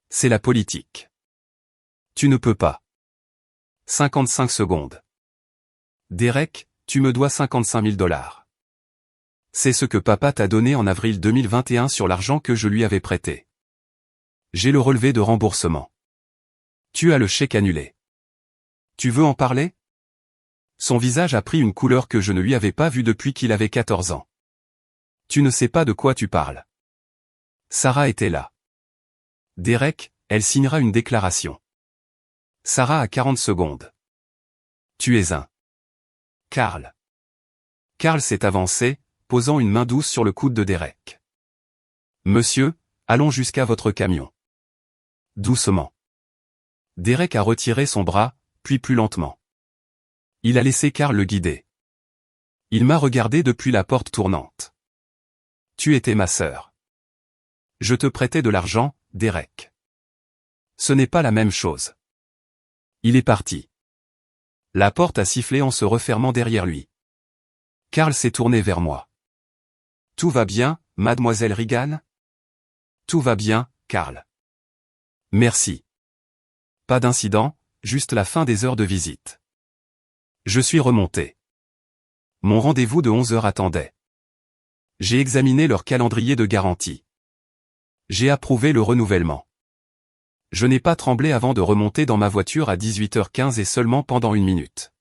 C'est la politique. Tu ne peux pas. 55 secondes. Derek, tu me dois $55 000. C'est ce que papa t'a donné en avril 2021 sur l'argent que je lui avais prêté. J'ai le relevé de remboursement. Tu as le chèque annulé. Tu veux en parler? Son visage a pris une couleur que je ne lui avais pas vue depuis qu'il avait 14 ans. Tu ne sais pas de quoi tu parles. Sarah était là. Derek, elle signera une déclaration. Sarah a 40 secondes. Tu es un. Karl. Karl s'est avancé, posant une main douce sur le coude de Derek. Monsieur, allons jusqu'à votre camion. Doucement. Derek a retiré son bras, puis plus lentement. Il a laissé Karl le guider. Il m'a regardé depuis la porte tournante. Tu étais ma sœur. Je te prêtais de l'argent, Derek. Ce n'est pas la même chose. Il est parti. La porte a sifflé en se refermant derrière lui. Karl s'est tourné vers moi. Tout va bien, mademoiselle Regan? Tout va bien, Karl. Merci. Pas d'incident, juste la fin des heures de visite. Je suis remonté. Mon rendez-vous de 11 heures attendait. J'ai examiné leur calendrier de garantie. J'ai approuvé le renouvellement. Je n'ai pas tremblé avant de remonter dans ma voiture à 18h15 et seulement pendant 1 minute.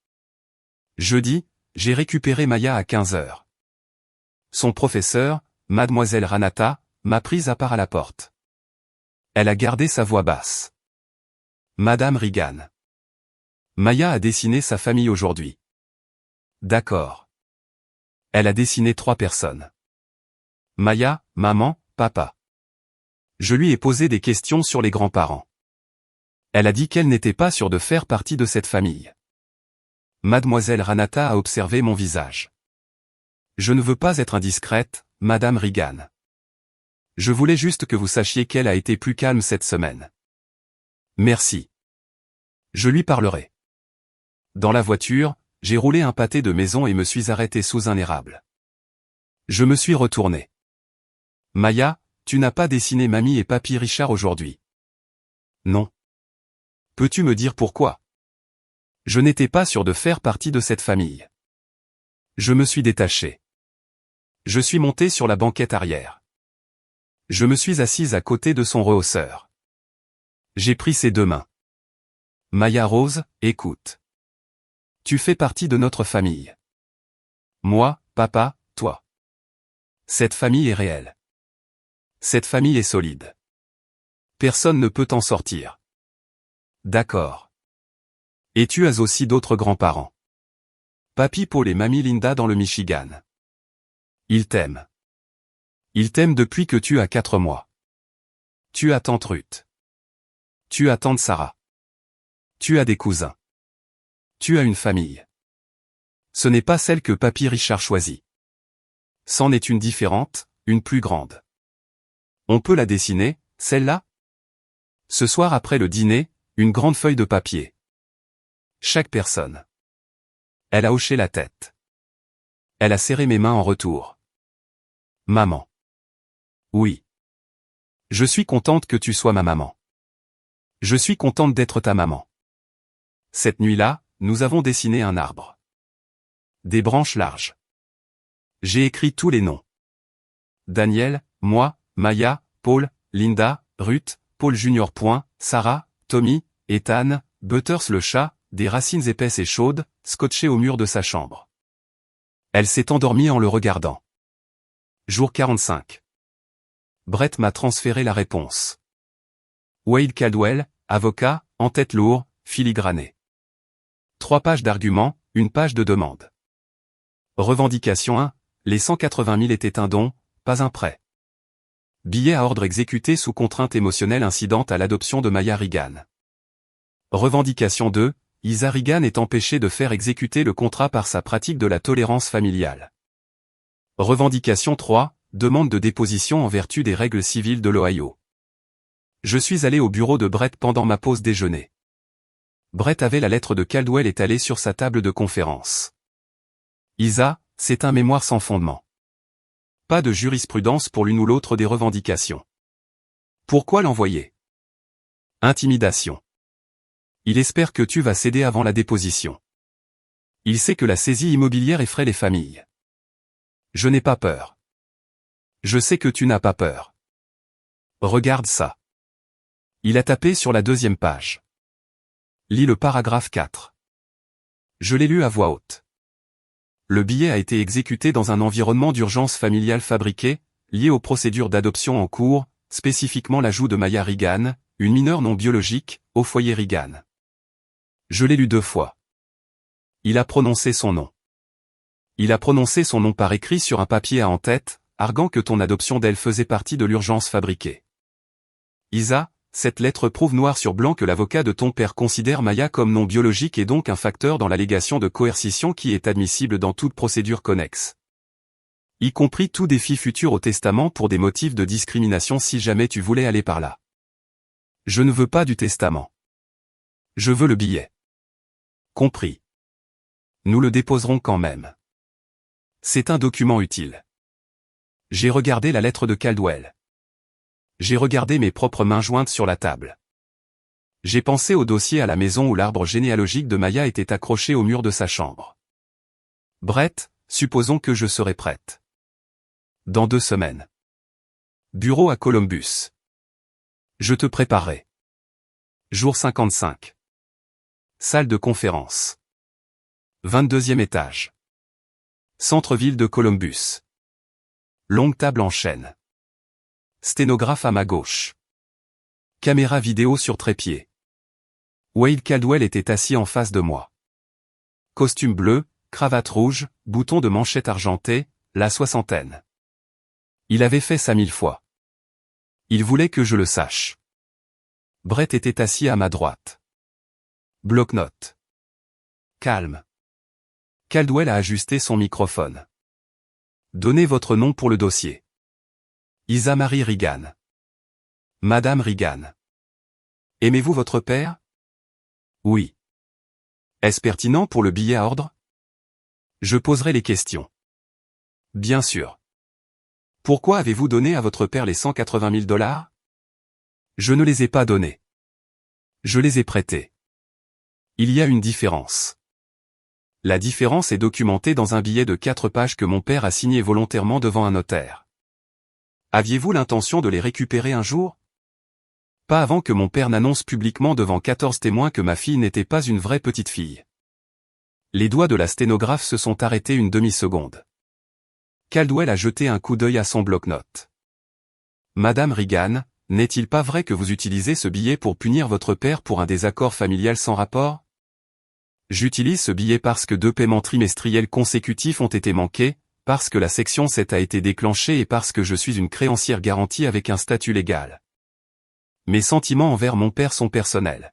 Jeudi, j'ai récupéré Maya à 15h. Son professeur, mademoiselle Ranata, m'a prise à part à la porte. Elle a gardé sa voix basse. Madame Regan. Maya a dessiné sa famille aujourd'hui. D'accord. Elle a dessiné 3 personnes. Maya, maman, papa. Je lui ai posé des questions sur les grands-parents. Elle a dit qu'elle n'était pas sûre de faire partie de cette famille. Mademoiselle Ranata a observé mon visage. Je ne veux pas être indiscrète, Madame Regan. Je voulais juste que vous sachiez qu'elle a été plus calme cette semaine. Merci. Je lui parlerai. Dans la voiture, j'ai roulé un pâté de maison et me suis arrêté sous un érable. Je me suis retourné. Maya, tu n'as pas dessiné Mamie et Papy Richard aujourd'hui. Non. Peux-tu me dire pourquoi? Je n'étais pas sûr de faire partie de cette famille. Je me suis détaché. Je suis monté sur la banquette arrière. Je me suis assise à côté de son rehausseur. J'ai pris ses 2 mains. Maya Rose, écoute. Tu fais partie de notre famille. Moi, papa, toi. Cette famille est réelle. Cette famille est solide. Personne ne peut en sortir. D'accord. Et tu as aussi d'autres grands-parents. Papy Paul et mamie Linda dans le Michigan. Ils t'aiment. Ils t'aiment depuis que tu as 4 mois. Tu as tante Ruth. Tu as tante Sarah. Tu as des cousins. Tu as une famille. Ce n'est pas celle que Papy Richard choisit. C'en est une différente, une plus grande. On peut la dessiner, celle-là? Ce soir après le dîner, une grande feuille de papier. Chaque personne. Elle a hoché la tête. Elle a serré mes mains en retour. Maman. Oui. Je suis contente que tu sois ma maman. Je suis contente d'être ta maman. Cette nuit-là, nous avons dessiné un arbre. Des branches larges. J'ai écrit tous les noms. Daniel, moi, Maya, Paul, Linda, Ruth, Paul Junior. Sarah, Tommy, Ethan, Butters le chat, des racines épaisses et chaudes, scotchées au mur de sa chambre. Elle s'est endormie en le regardant. Jour 45. Brett m'a transféré la réponse. Wade Caldwell, avocat, en tête lourd, filigrané. 3 pages d'arguments, 1 page de demande. Revendication 1. Les 180 000 étaient un don, pas un prêt. Billet à ordre exécuté sous contrainte émotionnelle incidente à l'adoption de Maya Regan. Revendication 2. Isa Regan est empêchée de faire exécuter le contrat par sa pratique de la tolérance familiale. Revendication 3. Demande de déposition en vertu des règles civiles de l'Ohio. Je suis allé au bureau de Brett pendant ma pause déjeuner. Brett avait la lettre de Caldwell étalée sur sa table de conférence. Isa, c'est un mémoire sans fondement. Pas de jurisprudence pour l'une ou l'autre des revendications. Pourquoi l'envoyer? Intimidation. Il espère que tu vas céder avant la déposition. Il sait que la saisie immobilière effraie les familles. Je n'ai pas peur. Je sais que tu n'as pas peur. Regarde ça. Il a tapé sur la 2e page. Lis le paragraphe 4. Je l'ai lu à voix haute. Le billet a été exécuté dans un environnement d'urgence familiale fabriqué, lié aux procédures d'adoption en cours, spécifiquement l'ajout de Maya Regan, une mineure non biologique, au foyer Regan. Je l'ai lu 2 fois. Il a prononcé son nom. Il a prononcé son nom par écrit sur un papier à en-tête, arguant que ton adoption d'elle faisait partie de l'urgence fabriquée. Isa, cette lettre prouve noir sur blanc que l'avocat de ton père considère Maya comme non biologique et donc un facteur dans l'allégation de coercition qui est admissible dans toute procédure connexe. Y compris tout défi futur au testament pour des motifs de discrimination si jamais tu voulais aller par là. Je ne veux pas du testament. Je veux le billet. Compris. Nous le déposerons quand même. C'est un document utile. J'ai regardé la lettre de Caldwell. J'ai regardé mes propres mains jointes sur la table. J'ai pensé au dossier à la maison où l'arbre généalogique de Maya était accroché au mur de sa chambre. Brett, supposons que je serai prête. Dans 2 semaines. Bureau à Columbus. Je te préparerai. Jour 55. Salle de conférence. 22e étage. Centre-ville de Columbus. Longue table en chêne. Sténographe à ma gauche. Caméra vidéo sur trépied. Wade Caldwell était assis en face de moi. Costume bleu, cravate rouge, bouton de manchette argenté, la soixantaine. Il avait fait ça 1000 fois. Il voulait que je le sache. Brett était assis à ma droite. Bloc-notes. Calme. Caldwell a ajusté son microphone. Donnez votre nom pour le dossier. Isa Marie Regan. Madame Regan. Aimez-vous votre père? Oui. Est-ce pertinent pour le billet à ordre? Je poserai les questions. Bien sûr. Pourquoi avez-vous donné à votre père les 180 000 $? Je ne les ai pas donnés. Je les ai prêtés. Il y a une différence. La différence est documentée dans un billet de 4 pages que mon père a signé volontairement devant un notaire. Aviez-vous l'intention de les récupérer un jour? Pas avant que mon père n'annonce publiquement devant 14 témoins que ma fille n'était pas une vraie petite fille. Les doigts de la sténographe se sont arrêtés une demi-seconde. Caldwell a jeté un coup d'œil à son bloc-notes. Madame Regan, n'est-il pas vrai que vous utilisez ce billet pour punir votre père pour un désaccord familial sans rapport? J'utilise ce billet parce que 2 paiements trimestriels consécutifs ont été manqués, parce que la section 7 a été déclenchée et parce que je suis une créancière garantie avec un statut légal. Mes sentiments envers mon père sont personnels.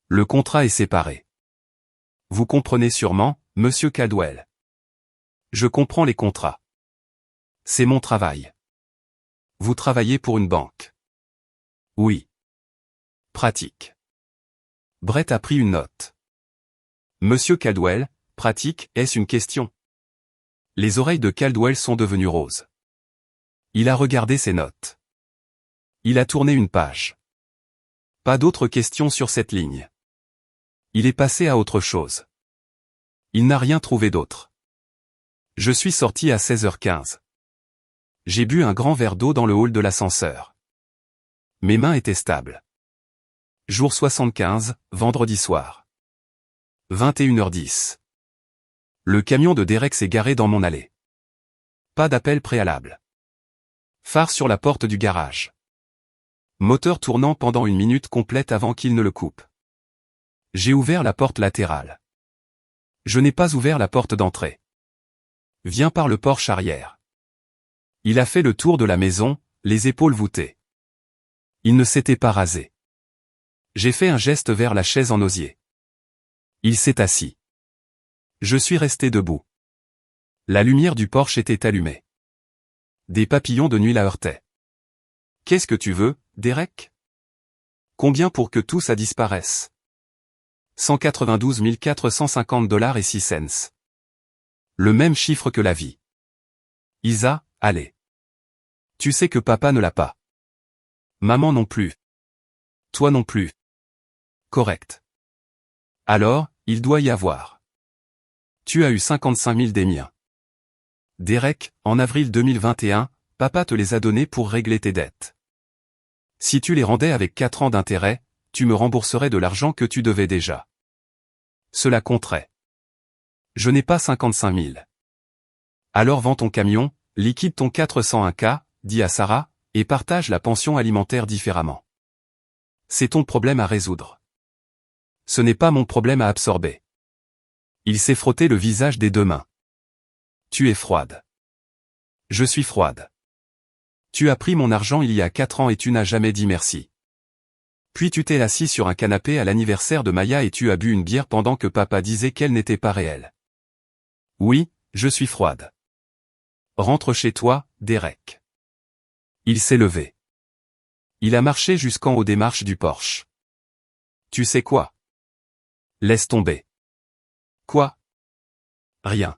Le contrat est séparé. Vous comprenez sûrement, monsieur Caldwell. Je comprends les contrats. C'est mon travail. Vous travaillez pour une banque. Oui. Pratique. Brett a pris une note. Monsieur Caldwell, pratique, est-ce une question? Les oreilles de Caldwell sont devenues roses. Il a regardé ses notes. Il a tourné une page. Pas d'autres questions sur cette ligne. Il est passé à autre chose. Il n'a rien trouvé d'autre. Je suis sorti à 16h15. J'ai bu un grand verre d'eau dans le hall de l'ascenseur. Mes mains étaient stables. Jour 75, vendredi soir. 21h10. Le camion de Derek s'est garé dans mon allée. Pas d'appel préalable. Phare sur la porte du garage. Moteur tournant pendant 1 minute complète avant qu'il ne le coupe. J'ai ouvert la porte latérale. Je n'ai pas ouvert la porte d'entrée. Viens par le porche arrière. Il a fait le tour de la maison, les épaules voûtées. Il ne s'était pas rasé. J'ai fait un geste vers la chaise en osier. Il s'est assis. Je suis resté debout. La lumière du porche était allumée. Des papillons de nuit la heurtaient. Qu'est-ce que tu veux, Derek? Combien pour que tout ça disparaisse? 192 450 $ et 6 cents. Le même chiffre que la vie. Isa, allez. Tu sais que papa ne l'a pas. Maman non plus. Toi non plus. Correct. Alors, il doit y avoir. Tu as eu 55 000 des miens. Derek, en avril 2021, papa te les a donnés pour régler tes dettes. Si tu les rendais avec 4 ans d'intérêt, tu me rembourserais de l'argent que tu devais déjà. Cela compterait. Je n'ai pas 55 000. Alors vends ton camion, liquide ton 401K, dis à Sarah, et partage la pension alimentaire différemment. C'est ton problème à résoudre. Ce n'est pas mon problème à absorber. Il s'est frotté le visage des deux mains. Tu es froide. Je suis froide. Tu as pris mon argent il y a 4 ans et tu n'as jamais dit merci. Puis tu t'es assis sur un canapé à l'anniversaire de Maya et tu as bu une bière pendant que papa disait qu'elle n'était pas réelle. Oui, je suis froide. Rentre chez toi, Derek. Il s'est levé. Il a marché jusqu'en haut des marches du porche. Tu sais quoi? Laisse tomber. Quoi? Rien.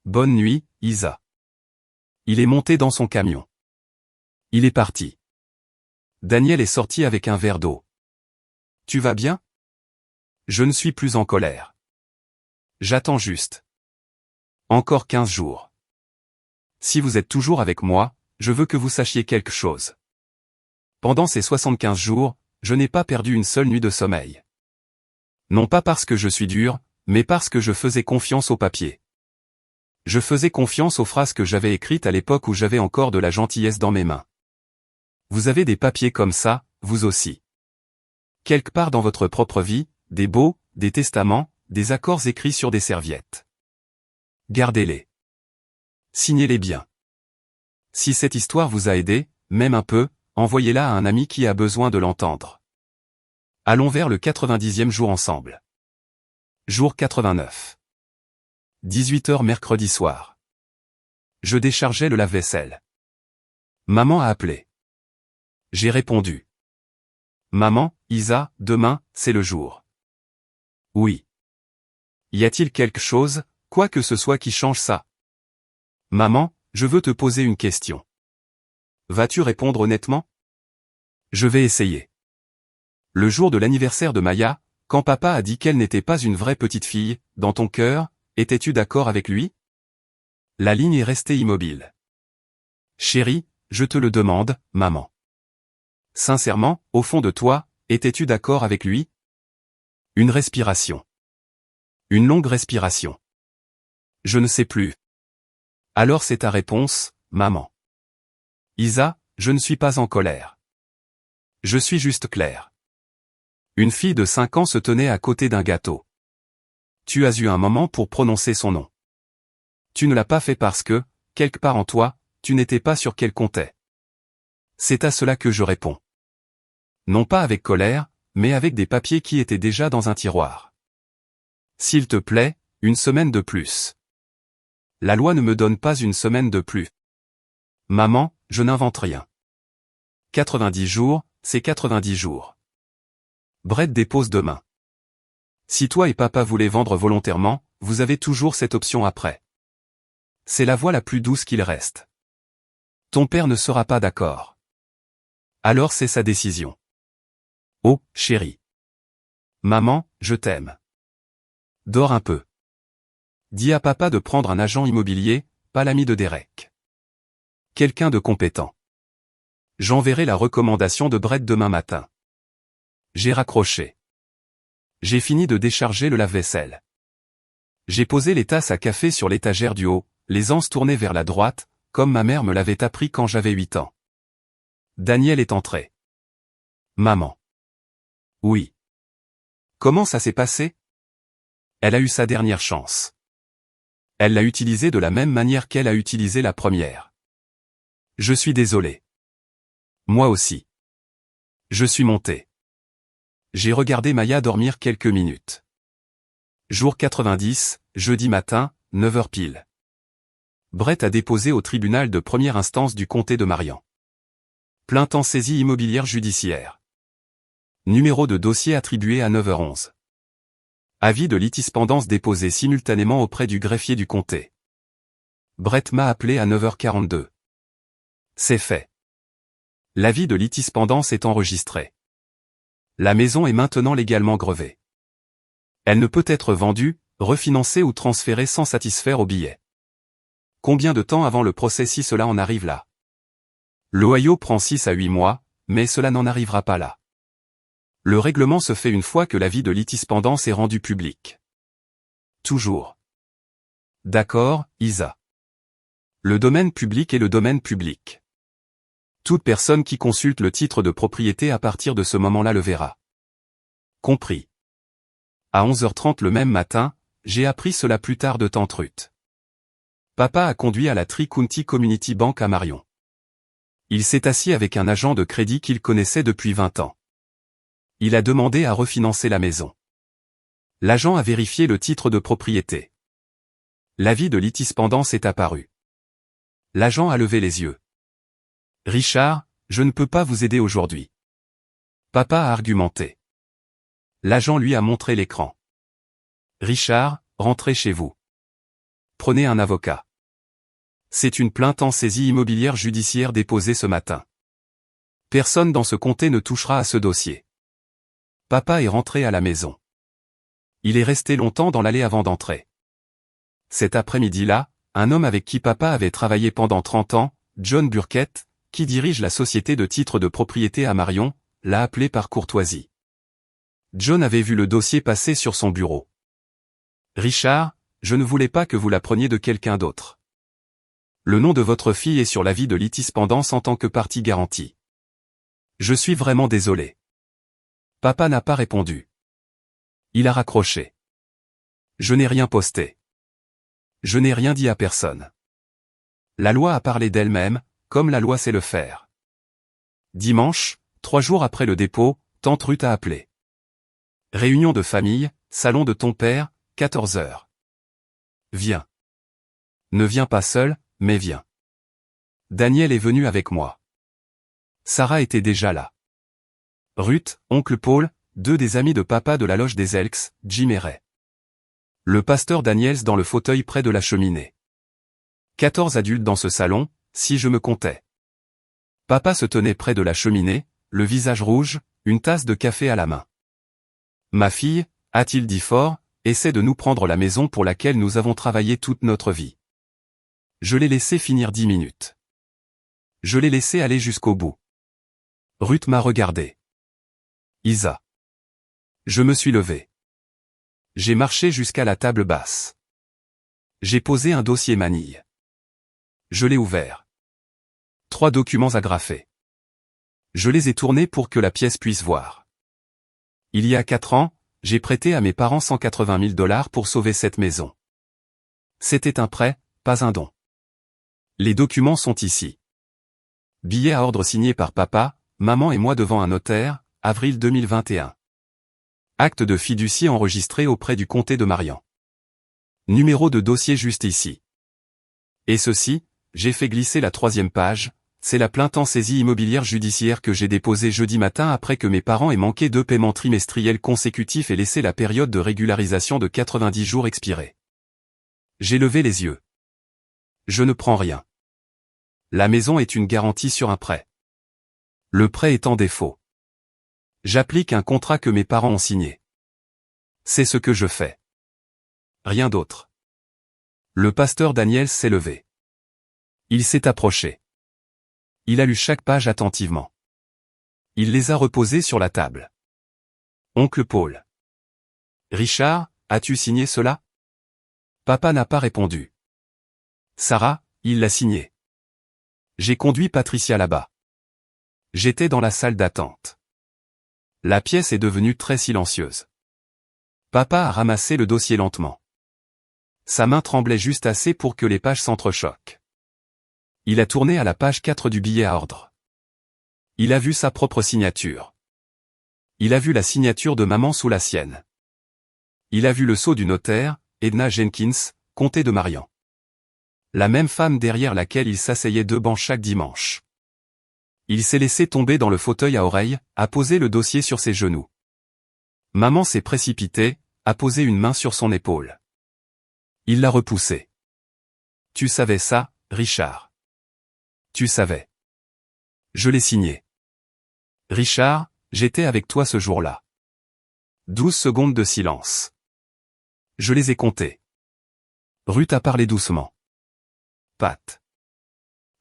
Bonne nuit, Isa. Il est monté dans son camion. Il est parti. Daniel est sorti avec un verre d'eau. Tu vas bien? Je ne suis plus en colère. J'attends juste. Encore 15 jours. Si vous êtes toujours avec moi, je veux que vous sachiez quelque chose. Pendant ces 75 jours, je n'ai pas perdu une seule nuit de sommeil. Non pas parce que je suis dur, mais parce que je faisais confiance au papier. Je faisais confiance aux phrases que j'avais écrites à l'époque où j'avais encore de la gentillesse dans mes mains. Vous avez des papiers comme ça, vous aussi. Quelque part dans votre propre vie, des baux, des testaments, des accords écrits sur des serviettes. Gardez-les. Signez-les bien. Si cette histoire vous a aidé, même un peu, envoyez-la à un ami qui a besoin de l'entendre. Allons vers le 90e jour ensemble. Jour 89. 18h mercredi soir. Je déchargeais le lave-vaisselle. Maman a appelé. J'ai répondu. Maman, Isa, demain, c'est le jour. Oui. Y a-t-il quelque chose, quoi que ce soit qui change ça? Maman, je veux te poser une question. Vas-tu répondre honnêtement? Je vais essayer. Le jour de l'anniversaire de Maya, quand papa a dit qu'elle n'était pas une vraie petite fille, dans ton cœur, étais-tu d'accord avec lui? La ligne est restée immobile. Chérie, je te le demande, maman. Sincèrement, au fond de toi, étais-tu d'accord avec lui? Une respiration. Une longue respiration. Je ne sais plus. Alors c'est ta réponse, maman. Isa, je ne suis pas en colère. Je suis juste claire. Une fille de 5 ans se tenait à côté d'un gâteau. Tu as eu un moment pour prononcer son nom. Tu ne l'as pas fait parce que, quelque part en toi, tu n'étais pas sûr qu'elle comptait. C'est à cela que je réponds. Non pas avec colère, mais avec des papiers qui étaient déjà dans un tiroir. S'il te plaît, une semaine de plus. La loi ne me donne pas une semaine de plus. Maman, je n'invente rien. 90 jours, c'est 90 jours. Brett dépose demain. Si toi et papa voulez vendre volontairement, vous avez toujours cette option après. C'est la voie la plus douce qu'il reste. Ton père ne sera pas d'accord. Alors c'est sa décision. Oh, chérie. Maman, je t'aime. Dors un peu. Dis à papa de prendre un agent immobilier, pas l'ami de Derek. Quelqu'un de compétent. J'enverrai la recommandation de Brett demain matin. J'ai raccroché. J'ai fini de décharger le lave-vaisselle. J'ai posé les tasses à café sur l'étagère du haut, les anses tournées vers la droite, comme ma mère me l'avait appris quand j'avais 8 ans. Daniel est entré. Maman. Oui. Comment ça s'est passé? Elle a eu sa dernière chance. Elle l'a utilisée de la même manière qu'elle a utilisé la première. Je suis désolé. Moi aussi. Je suis monté. J'ai regardé Maya dormir quelques minutes. Jour 90, jeudi matin, 9h pile. Brett a déposé au tribunal de première instance du comté de Marion. Plainte en saisie immobilière judiciaire. Numéro de dossier attribué à 9h11. Avis de litispendance déposé simultanément auprès du greffier du comté. Brett m'a appelé à 9h42. C'est fait. L'avis de litispendance est enregistré. La maison est maintenant légalement grevée. Elle ne peut être vendue, refinancée ou transférée sans satisfaire au billet. Combien de temps avant le procès si cela en arrive là? L'Ohio prend 6 à 8 mois, mais cela n'en arrivera pas là. Le règlement se fait une fois que l'avis de litispendance est rendu public. Toujours. D'accord, Isa. Le domaine public est le domaine public. Toute personne qui consulte le titre de propriété à partir de ce moment-là le verra. Compris. À 11h30 le même matin, j'ai appris cela plus tard de tante Ruth. Papa a conduit à la Tri-County Community Bank à Marion. Il s'est assis avec un agent de crédit qu'il connaissait depuis 20 ans. Il a demandé à refinancer la maison. L'agent a vérifié le titre de propriété. L'avis de litispendance est apparu. L'agent a levé les yeux. Richard, je ne peux pas vous aider aujourd'hui. Papa a argumenté. L'agent lui a montré l'écran. Richard, rentrez chez vous. Prenez un avocat. C'est une plainte en saisie immobilière judiciaire déposée ce matin. Personne dans ce comté ne touchera à ce dossier. Papa est rentré à la maison. Il est resté longtemps dans l'allée avant d'entrer. Cet après-midi-là, un homme avec qui papa avait travaillé pendant 30 ans, John Burkett, qui dirige la société de titres de propriété à Marion, l'a appelé par courtoisie. John avait vu le dossier passer sur son bureau. Richard, je ne voulais pas que vous la preniez de quelqu'un d'autre. Le nom de votre fille est sur l'avis de litispendance en tant que partie garantie. Je suis vraiment désolé. Papa n'a pas répondu. Il a raccroché. Je n'ai rien posté. Je n'ai rien dit à personne. La loi a parlé d'elle-même, comme la loi sait le faire. Dimanche, 3 jours après le dépôt, tante Ruth a appelé. Réunion de famille, salon de ton père, 14h. Viens. Ne viens pas seul, mais viens. Daniel est venu avec moi. Sarah était déjà là. Ruth, oncle Paul, 2 des amis de papa de la loge des Elks, Jim et Ray. Le pasteur Daniels dans le fauteuil près de la cheminée. 14 adultes dans ce salon, si je me comptais. Papa se tenait près de la cheminée, le visage rouge, une tasse de café à la main. Ma fille, a-t-il dit fort, essaie de nous prendre la maison pour laquelle nous avons travaillé toute notre vie. Je l'ai laissé finir 10 minutes. Je l'ai laissé aller jusqu'au bout. Ruth m'a regardé. Isa. Je me suis levé. J'ai marché jusqu'à la table basse. J'ai posé un dossier manille. Je l'ai ouvert. 3 documents agrafés. Je les ai tournés pour que la pièce puisse voir. Il y a 4 ans, j'ai prêté à mes parents $180 000 pour sauver cette maison. C'était un prêt, pas un don. Les documents sont ici. Billet à ordre signé par papa, maman et moi devant un notaire, avril 2021. Acte de fiducie enregistré auprès du comté de Marion. Numéro de dossier juste ici. Et ceci, j'ai fait glisser la 3e page, c'est la plainte en saisie immobilière judiciaire que j'ai déposée jeudi matin après que mes parents aient manqué 2 paiements trimestriels consécutifs et laissé la période de régularisation de 90 jours expirer. J'ai levé les yeux. Je ne prends rien. La maison est une garantie sur un prêt. Le prêt est en défaut. J'applique un contrat que mes parents ont signé. C'est ce que je fais. Rien d'autre. Le pasteur Daniel s'est levé. Il s'est approché. Il a lu chaque page attentivement. Il les a reposées sur la table. Oncle Paul. Richard, as-tu signé cela? Papa n'a pas répondu. Sarah, il l'a signé. J'ai conduit Patricia là-bas. J'étais dans la salle d'attente. La pièce est devenue très silencieuse. Papa a ramassé le dossier lentement. Sa main tremblait juste assez pour que les pages s'entrechoquent. Il a tourné à la page 4 du billet à ordre. Il a vu sa propre signature. Il a vu la signature de maman sous la sienne. Il a vu le sceau du notaire, Edna Jenkins, comté de Marion. La même femme derrière laquelle il s'asseyait 2 bancs chaque dimanche. Il s'est laissé tomber dans le fauteuil à oreilles, a posé le dossier sur ses genoux. Maman s'est précipitée, a posé une main sur son épaule. Il l'a repoussée. Tu savais ça, Richard. Tu savais. Je l'ai signé. Richard, j'étais avec toi ce jour-là. 12 secondes de silence. Je les ai comptées. Ruth a parlé doucement. Pat.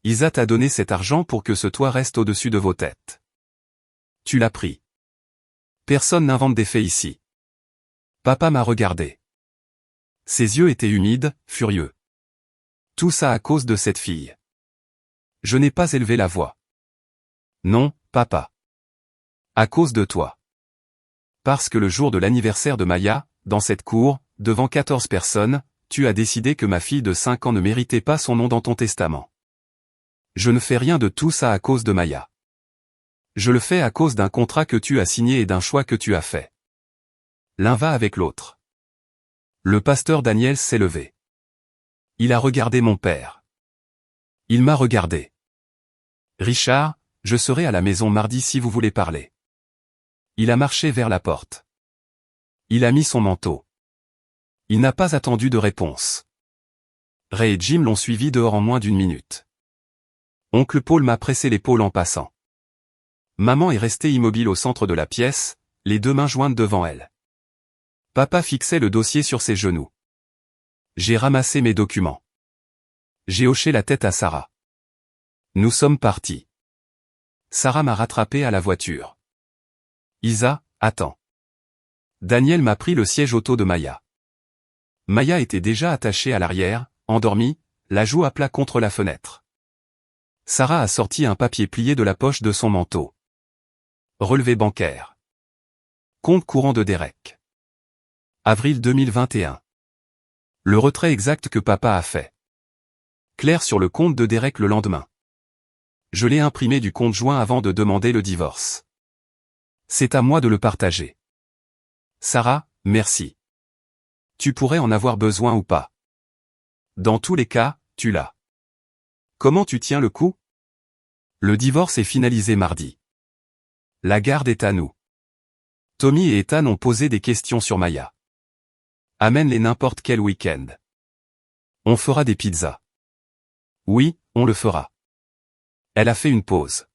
Isa t'a donné cet argent pour que ce toit reste au-dessus de vos têtes. Tu l'as pris. Personne n'invente des faits ici. Papa m'a regardé. Ses yeux étaient humides, furieux. Tout ça à cause de cette fille. Je n'ai pas élevé la voix. Non, papa. À cause de toi. Parce que le jour de l'anniversaire de Maya, dans cette cour, devant 14 personnes, tu as décidé que ma fille de 5 ans ne méritait pas son nom dans ton testament. Je ne fais rien de tout ça à cause de Maya. Je le fais à cause d'un contrat que tu as signé et d'un choix que tu as fait. L'un va avec l'autre. Le pasteur Daniel s'est levé. Il a regardé mon père. Il m'a regardé. Richard, je serai à la maison mardi si vous voulez parler. Il a marché vers la porte. Il a mis son manteau. Il n'a pas attendu de réponse. Ray et Jim l'ont suivi dehors en moins d'1 minute. Oncle Paul m'a pressé l'épaule en passant. Maman est restée immobile au centre de la pièce, les 2 mains jointes devant elle. Papa fixait le dossier sur ses genoux. J'ai ramassé mes documents. J'ai hoché la tête à Sarah. Nous sommes partis. Sarah m'a rattrapé à la voiture. Isa, attends. Daniel m'a pris le siège auto de Maya. Maya était déjà attachée à l'arrière, endormie, la joue à plat contre la fenêtre. Sarah a sorti un papier plié de la poche de son manteau. Relevé bancaire. Compte courant de Derek. Avril 2021. Le retrait exact que papa a fait. Clair sur le compte de Derek le lendemain. Je l'ai imprimé du compte joint avant de demander le divorce. C'est à moi de le partager. Sarah, merci. Tu pourrais en avoir besoin ou pas. Dans tous les cas, tu l'as. Comment tu tiens le coup? Le divorce est finalisé mardi. La garde est à nous. Tommy et Ethan ont posé des questions sur Maya. Amène-les n'importe quel week-end. On fera des pizzas. Oui, on le fera. Elle a fait une pause.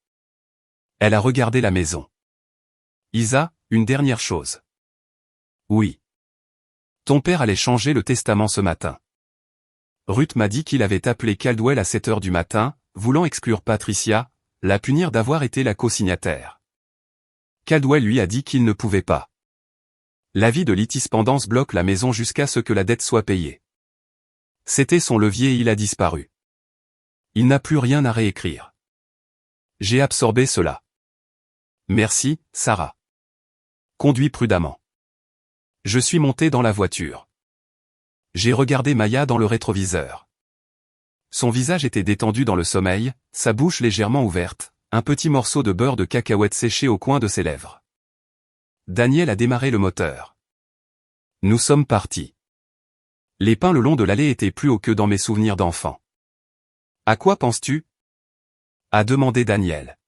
Elle a regardé la maison. Isa, une dernière chose. Oui. Ton père allait changer le testament ce matin. Ruth m'a dit qu'il avait appelé Caldwell à 7 heures du matin, voulant exclure Patricia, la punir d'avoir été la co-signataire. Caldwell lui a dit qu'il ne pouvait pas. L'avis de litispendance bloque la maison jusqu'à ce que la dette soit payée. C'était son levier et il a disparu. Il n'a plus rien à réécrire. J'ai absorbé cela. Merci, Sarah. Conduis prudemment. Je suis monté dans la voiture. J'ai regardé Maya dans le rétroviseur. Son visage était détendu dans le sommeil, sa bouche légèrement ouverte, un petit morceau de beurre de cacahuète séché au coin de ses lèvres. Daniel a démarré le moteur. Nous sommes partis. Les pins le long de l'allée étaient plus hauts que dans mes souvenirs d'enfant. À quoi penses-tu? A demandé Daniel.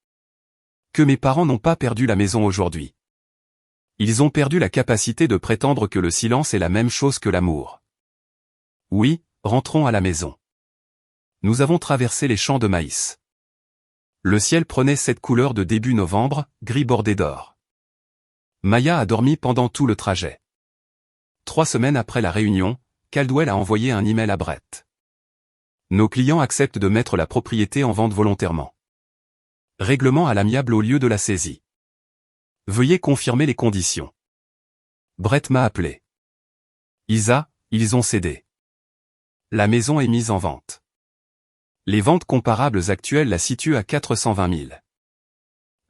Que mes parents n'ont pas perdu la maison aujourd'hui. Ils ont perdu la capacité de prétendre que le silence est la même chose que l'amour. Oui, rentrons à la maison. Nous avons traversé les champs de maïs. Le ciel prenait cette couleur de début novembre, gris bordé d'or. Maya a dormi pendant tout le trajet. 3 semaines après la réunion, Caldwell a envoyé un email à Brett. Nos clients acceptent de mettre la propriété en vente volontairement. Règlement à l'amiable au lieu de la saisie. Veuillez confirmer les conditions. Brett m'a appelé. Isa, ils ont cédé. La maison est mise en vente. Les ventes comparables actuelles la situent à 420 000.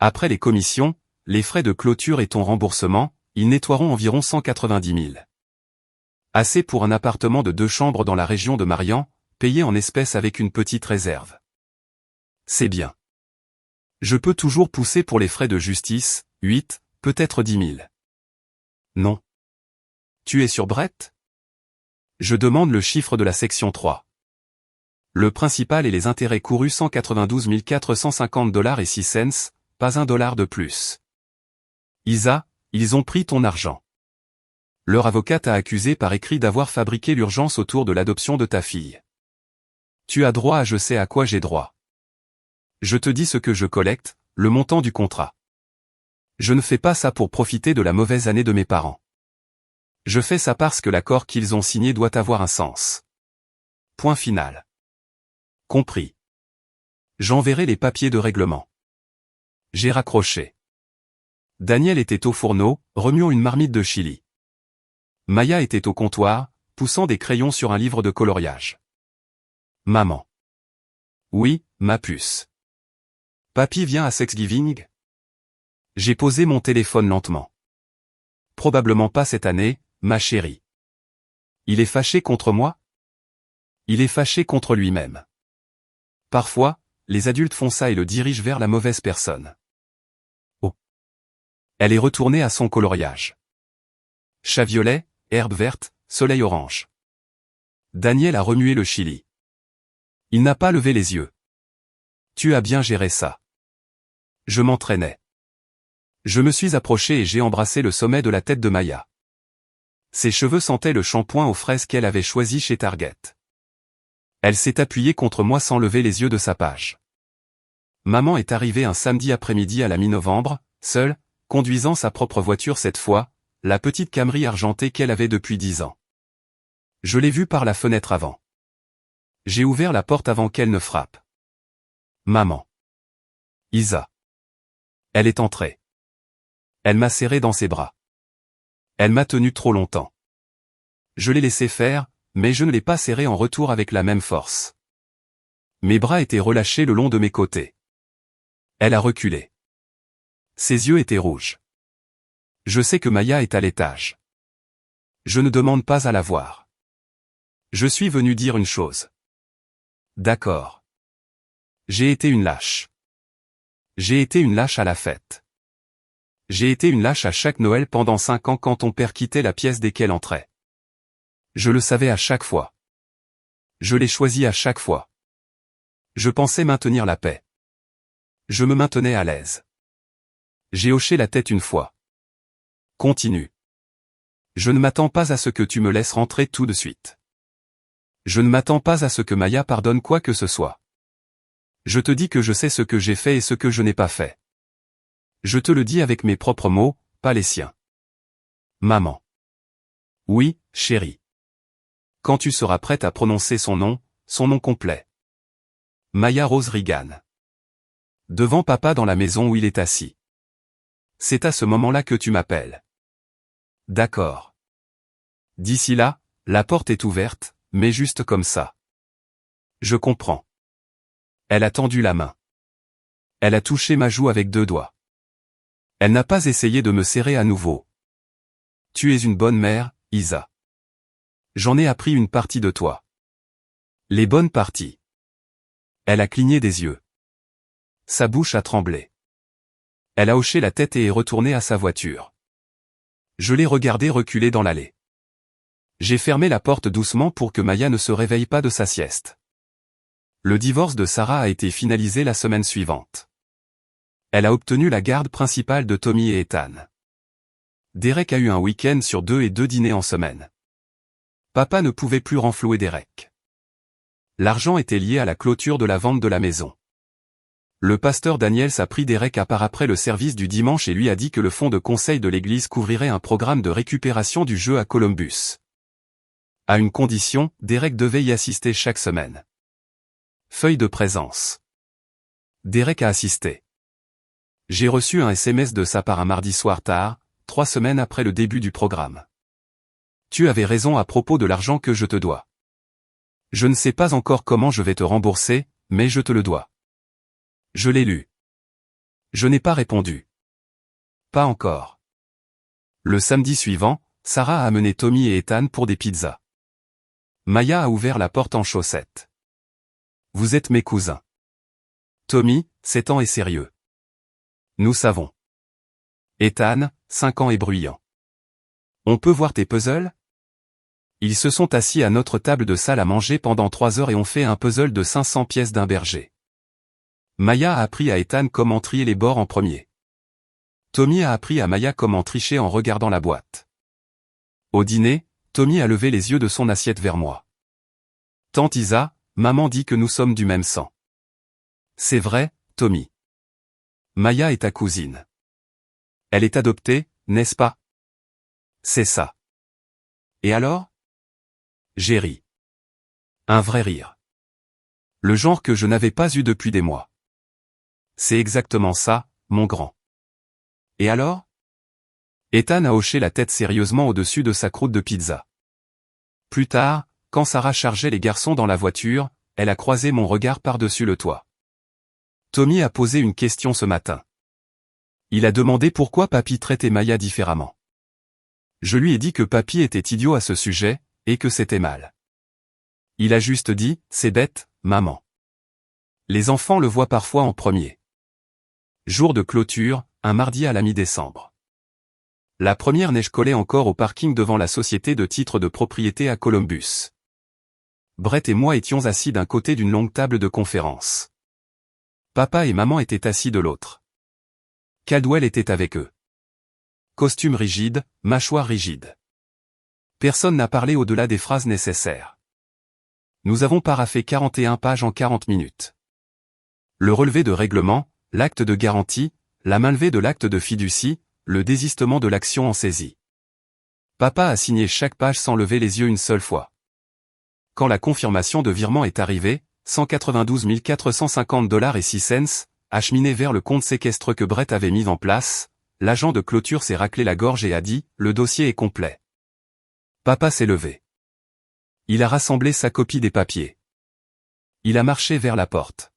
Après les commissions, les frais de clôture et ton remboursement, ils nettoieront environ 190 000. Assez pour un appartement de 2 chambres dans la région de Marian, payé en espèces avec une petite réserve. C'est bien. Je peux toujours pousser pour les frais de justice, 8, peut-être 10 000. Non. Tu es sur Brett? Je demande le chiffre de la section 3. Le principal et les intérêts courus 192 450 $ et 6 cents, pas $1 de plus. Isa, ils ont pris ton argent. Leur avocat t'a accusé par écrit d'avoir fabriqué l'urgence autour de l'adoption de ta fille. Tu as droit à je sais à quoi j'ai droit. Je te dis ce que je collecte, le montant du contrat. Je ne fais pas ça pour profiter de la mauvaise année de mes parents. Je fais ça parce que l'accord qu'ils ont signé doit avoir un sens. Point final. Compris. J'enverrai les papiers de règlement. J'ai raccroché. Daniel était au fourneau, remuant une marmite de chili. Maya était au comptoir, poussant des crayons sur un livre de coloriage. Maman. Oui, ma puce. Papy vient à Thanksgiving? J'ai posé mon téléphone lentement. Probablement pas cette année, ma chérie. Il est fâché contre moi? Il est fâché contre lui-même. Parfois, les adultes font ça et le dirigent vers la mauvaise personne. Oh. Elle est retournée à son coloriage. Chat violet, herbe verte, soleil orange. Daniel a remué le chili. Il n'a pas levé les yeux. Tu as bien géré ça. Je m'entraînais. Je me suis approché et j'ai embrassé le sommet de la tête de Maya. Ses cheveux sentaient le shampoing aux fraises qu'elle avait choisi chez Target. Elle s'est appuyée contre moi sans lever les yeux de sa page. Maman est arrivée un samedi après-midi à la mi-novembre, seule, conduisant sa propre voiture cette fois, la petite Camry argentée qu'elle avait depuis 10 ans. Je l'ai vue par la fenêtre avant. J'ai ouvert la porte avant qu'elle ne frappe. Maman. Isa. Elle est entrée. Elle m'a serré dans ses bras. Elle m'a tenu trop longtemps. Je l'ai laissé faire, mais je ne l'ai pas serré en retour avec la même force. Mes bras étaient relâchés le long de mes côtés. Elle a reculé. Ses yeux étaient rouges. Je sais que Maya est à l'étage. Je ne demande pas à la voir. Je suis venu dire une chose. D'accord. J'ai été une lâche. J'ai été une lâche à la fête. J'ai été une lâche à chaque Noël pendant 5 ans quand ton père quittait la pièce dès qu'elle entrait. Je le savais à chaque fois. Je l'ai choisi à chaque fois. Je pensais maintenir la paix. Je me maintenais à l'aise. J'ai hoché la tête une fois. Continue. Je ne m'attends pas à ce que tu me laisses rentrer tout de suite. Je ne m'attends pas à ce que Maya pardonne quoi que ce soit. Je te dis que je sais ce que j'ai fait et ce que je n'ai pas fait. Je te le dis avec mes propres mots, pas les siens. Maman. Oui, chérie. Quand tu seras prête à prononcer son nom complet. Maya Rose Reagan. Devant papa dans la maison où il est assis. C'est à ce moment-là que tu m'appelles. D'accord. D'ici là, la porte est ouverte, mais juste comme ça. Je comprends. Elle a tendu la main. Elle a touché ma joue avec 2 doigts. Elle n'a pas essayé de me serrer à nouveau. Tu es une bonne mère, Isa. J'en ai appris une partie de toi. Les bonnes parties. Elle a cligné des yeux. Sa bouche a tremblé. Elle a hoché la tête et est retournée à sa voiture. Je l'ai regardée reculer dans l'allée. J'ai fermé la porte doucement pour que Maya ne se réveille pas de sa sieste. Le divorce de Sarah a été finalisé la semaine suivante. Elle a obtenu la garde principale de Tommy et Ethan. Derek a eu un week-end sur 2 et 2 dîners en semaine. Papa ne pouvait plus renflouer Derek. L'argent était lié à la clôture de la vente de la maison. Le pasteur Daniels a pris Derek à part après le service du dimanche et lui a dit que le fonds de conseil de l'église couvrirait un programme de récupération du jeu à Columbus. À une condition, Derek devait y assister chaque semaine. Feuille de présence. Derek a assisté. J'ai reçu un SMS de sa part un mardi soir tard, 3 semaines après le début du programme. Tu avais raison à propos de l'argent que je te dois. Je ne sais pas encore comment je vais te rembourser, mais je te le dois. Je l'ai lu. Je n'ai pas répondu. Pas encore. Le samedi suivant, Sarah a amené Tommy et Ethan pour des pizzas. Maya a ouvert la porte en chaussettes. Vous êtes mes cousins. Tommy, 7 ans et sérieux. Nous savons. Ethan, 5 ans et bruyant. On peut voir tes puzzles? Ils se sont assis à notre table de salle à manger pendant 3 heures et ont fait un puzzle de 500 pièces d'un berger. Maya a appris à Ethan comment trier les bords en premier. Tommy a appris à Maya comment tricher en regardant la boîte. Au dîner, Tommy a levé les yeux de son assiette vers moi. Tante Isa, maman dit que nous sommes du même sang. C'est vrai, Tommy. Maya est ta cousine. Elle est adoptée, n'est-ce pas? C'est ça. Et alors? J'ai ri. Un vrai rire. Le genre que je n'avais pas eu depuis des mois. C'est exactement ça, mon grand. Et alors? Ethan a hoché la tête sérieusement au-dessus de sa croûte de pizza. Plus tard, quand Sarah chargeait les garçons dans la voiture, elle a croisé mon regard par-dessus le toit. Tommy a posé une question ce matin. Il a demandé pourquoi Papy traitait Maya différemment. Je lui ai dit que Papy était idiot à ce sujet, et que c'était mal. Il a juste dit, c'est bête, maman. Les enfants le voient parfois en premier. Jour de clôture, un mardi à la mi-décembre. La première neige collait encore au parking devant la société de titres de propriété à Columbus. Brett et moi étions assis d'un côté d'une longue table de conférence. Papa et maman étaient assis de l'autre. Caldwell était avec eux. Costume rigide, mâchoire rigide. Personne n'a parlé au-delà des phrases nécessaires. Nous avons paraphé 41 pages en 40 minutes. Le relevé de règlement, l'acte de garantie, la main levée de l'acte de fiducie, le désistement de l'action en saisie. Papa a signé chaque page sans lever les yeux une seule fois. Quand la confirmation de virement est arrivée, 192 450 $ et 6 cents, acheminé vers le compte séquestre que Brett avait mis en place, l'agent de clôture s'est raclé la gorge et a dit « Le dossier est complet ». Papa s'est levé. Il a rassemblé sa copie des papiers. Il a marché vers la porte.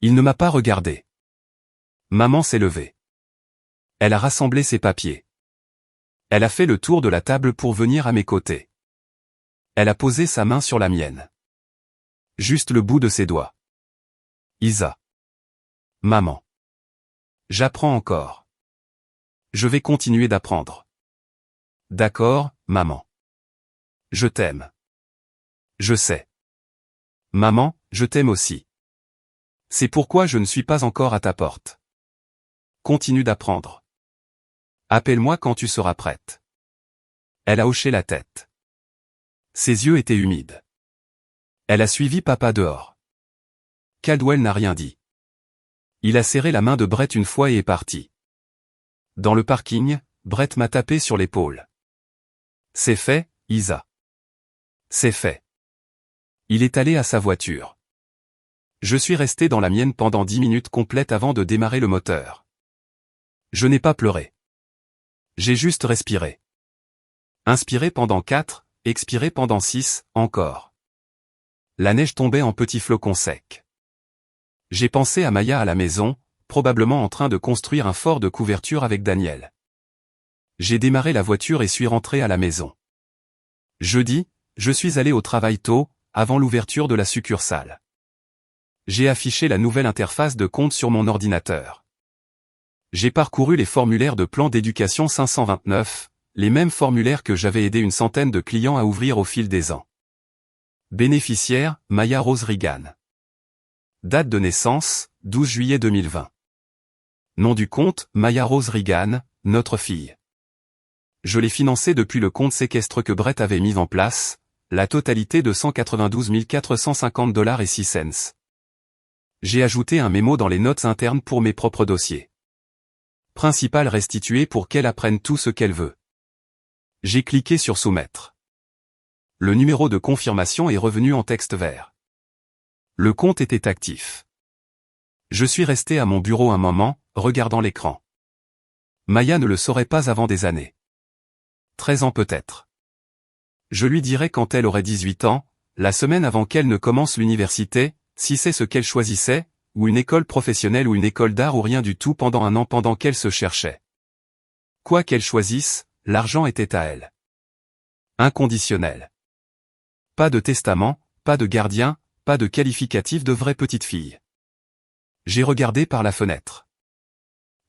Il ne m'a pas regardé. Maman s'est levée. Elle a rassemblé ses papiers. Elle a fait le tour de la table pour venir à mes côtés. Elle a posé sa main sur la mienne. Juste le bout de ses doigts. Isa. Maman. J'apprends encore. Je vais continuer d'apprendre. D'accord, maman. Je t'aime. Je sais. Maman, je t'aime aussi. C'est pourquoi je ne suis pas encore à ta porte. Continue d'apprendre. Appelle-moi quand tu seras prête. Elle a hoché la tête. Ses yeux étaient humides. Elle a suivi papa dehors. Caldwell n'a rien dit. Il a serré la main de Brett une fois et est parti. Dans le parking, Brett m'a tapé sur l'épaule. C'est fait, Isa. C'est fait. Il est allé à sa voiture. Je suis resté dans la mienne pendant 10 minutes complètes avant de démarrer le moteur. Je n'ai pas pleuré. J'ai juste respiré. Inspiré pendant 4, expiré pendant 6, encore. La neige tombait en petits flocons secs. J'ai pensé à Maya à la maison, probablement en train de construire un fort de couverture avec Daniel. J'ai démarré la voiture et suis rentré à la maison. Jeudi, je suis allé au travail tôt, avant l'ouverture de la succursale. J'ai affiché la nouvelle interface de compte sur mon ordinateur. J'ai parcouru les formulaires de plan d'éducation 529, les mêmes formulaires que j'avais aidé une centaine de clients à ouvrir au fil des ans. Bénéficiaire, Maya Rose Reagan. Date de naissance, 12 juillet 2020. Nom du compte, Maya Rose Reagan, notre fille. Je l'ai financé depuis le compte séquestre que Brett avait mis en place, la totalité de 192 450 $ et 6 cents. J'ai ajouté un mémo dans les notes internes pour mes propres dossiers. Principal restitué pour qu'elle apprenne tout ce qu'elle veut. J'ai cliqué sur soumettre. Le numéro de confirmation est revenu en texte vert. Le compte était actif. Je suis resté à mon bureau un moment, regardant l'écran. Maya ne le saurait pas avant des années. 13 ans peut-être. Je lui dirai quand elle aurait 18 ans, la semaine avant qu'elle ne commence l'université, si c'est ce qu'elle choisissait, ou une école professionnelle ou une école d'art ou rien du tout pendant un an pendant qu'elle se cherchait. Quoi qu'elle choisisse, l'argent était à elle. Inconditionnel. Pas de testament, pas de gardien, pas de qualificatif de vraie petite fille. J'ai regardé par la fenêtre.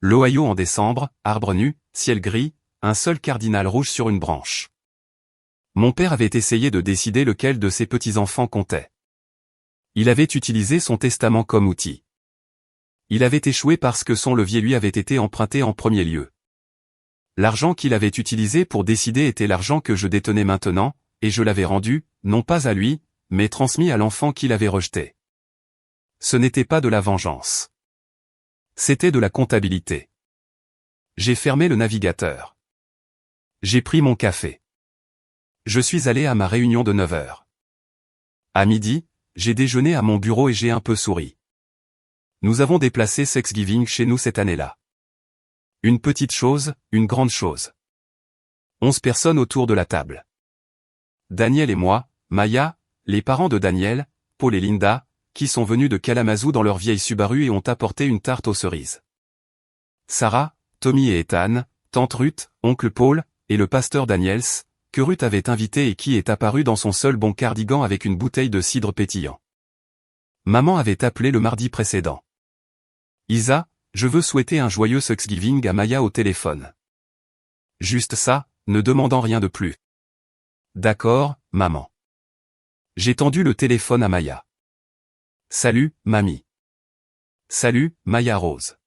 L'Ohio en décembre, arbre nu, ciel gris, un seul cardinal rouge sur une branche. Mon père avait essayé de décider lequel de ses petits-enfants comptait. Il avait utilisé son testament comme outil. Il avait échoué parce que son levier lui avait été emprunté en premier lieu. L'argent qu'il avait utilisé pour décider était l'argent que je détenais maintenant, et je l'avais rendu, non pas à lui, mais transmis à l'enfant qu'il avait rejeté. Ce n'était pas de la vengeance. C'était de la comptabilité. J'ai fermé le navigateur. J'ai pris mon café. Je suis allé à ma réunion de 9 heures. À midi, j'ai déjeuné à mon bureau et j'ai un peu souri. Nous avons déplacé Thanksgiving chez nous cette année-là. Une petite chose, une grande chose. 11 personnes autour de la table. Daniel et moi, Maya, les parents de Daniel, Paul et Linda, qui sont venus de Kalamazoo dans leur vieille Subaru et ont apporté une tarte aux cerises. Sarah, Tommy et Ethan, tante Ruth, oncle Paul, et le pasteur Daniels, que Ruth avait invité et qui est apparu dans son seul bon cardigan avec une bouteille de cidre pétillant. Maman avait appelé le mardi précédent. Isa, je veux souhaiter un joyeux Thanksgiving à Maya au téléphone. Juste ça, ne demandant rien de plus. D'accord, maman. J'ai tendu le téléphone à Maya. Salut, mamie. Salut, Maya Rose.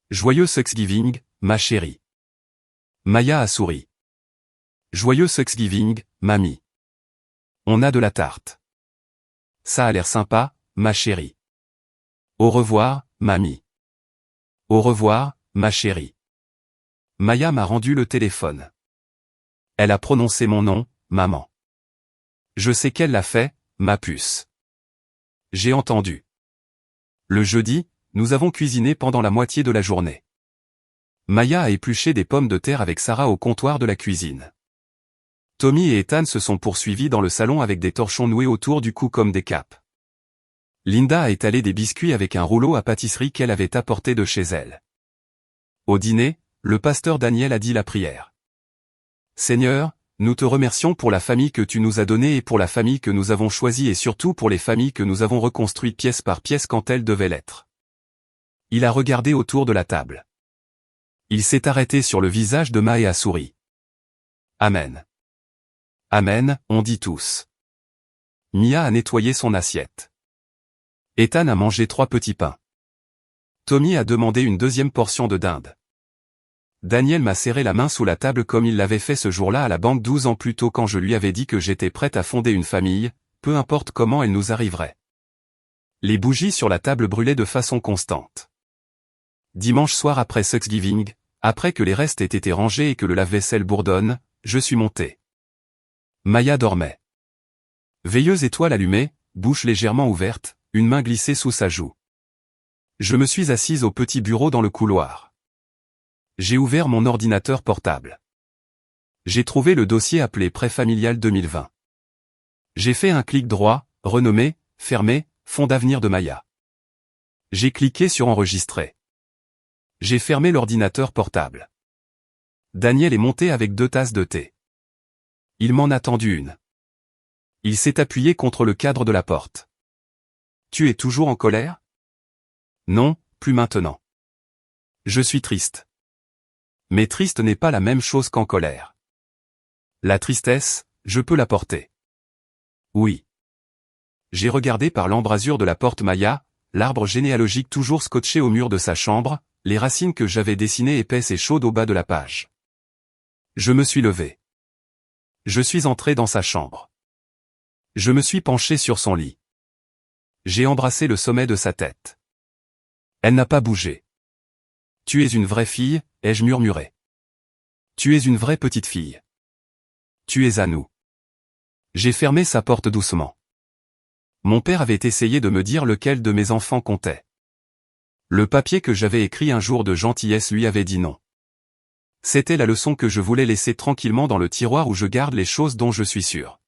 Joyeux Thanksgiving, ma chérie. Maya a souri. Joyeux Thanksgiving, mamie. On a de la tarte. Ça a l'air sympa, ma chérie. Au revoir, mamie. Au revoir, ma chérie. Maya m'a rendu le téléphone. Elle a prononcé mon nom, maman. Je sais qu'elle l'a fait, ma puce. J'ai entendu. Le jeudi, nous avons cuisiné pendant la moitié de la journée. Maya a épluché des pommes de terre avec Sarah au comptoir de la cuisine. Tommy et Ethan se sont poursuivis dans le salon avec des torchons noués autour du cou comme des capes. Linda a étalé des biscuits avec un rouleau à pâtisserie qu'elle avait apporté de chez elle. Au dîner, le pasteur Daniel a dit la prière. Seigneur, nous te remercions pour la famille que tu nous as donnée et pour la famille que nous avons choisie et surtout pour les familles que nous avons reconstruites pièce par pièce quand elles devaient l'être. Il a regardé autour de la table. Il s'est arrêté sur le visage de Ma et a souri. Amen. Amen, on dit tous. Mia a nettoyé son assiette. Ethan a mangé 3 petits pains. Tommy a demandé une deuxième portion de dinde. Daniel m'a serré la main sous la table comme il l'avait fait ce jour-là à la banque 12 ans plus tôt quand je lui avais dit que j'étais prête à fonder une famille, peu importe comment elle nous arriverait. Les bougies sur la table brûlaient de façon constante. Dimanche soir après Thanksgiving, après que les restes aient été rangés et que le lave-vaisselle bourdonne, je suis monté. Maya dormait. Veilleuse étoile allumée, bouche légèrement ouverte, une main glissée sous sa joue. Je me suis assise au petit bureau dans le couloir. J'ai ouvert mon ordinateur portable. J'ai trouvé le dossier appelé Prêt familial 2020. J'ai fait un clic droit, renommé, fermé, Fonds d'avenir de Maya. J'ai cliqué sur Enregistrer. J'ai fermé l'ordinateur portable. Daniel est monté avec 2 tasses de thé. Il m'en a tendu une. Il s'est appuyé contre le cadre de la porte. Tu es toujours en colère? Non, plus maintenant. Je suis triste. Mais triste n'est pas la même chose qu'en colère. La tristesse, je peux la porter. Oui. J'ai regardé par l'embrasure de la porte Maya, l'arbre généalogique toujours scotché au mur de sa chambre, les racines que j'avais dessinées épaisses et chaudes au bas de la page. Je me suis levé. Je suis entré dans sa chambre. Je me suis penché sur son lit. J'ai embrassé le sommet de sa tête. Elle n'a pas bougé. Tu es une vraie fille, ai-je murmuré. Tu es une vraie petite fille. Tu es à nous. J'ai fermé sa porte doucement. Mon père avait essayé de me dire lequel de mes enfants comptait. Le papier que j'avais écrit un jour de gentillesse lui avait dit non. C'était la leçon que je voulais laisser tranquillement dans le tiroir où je garde les choses dont je suis sûr.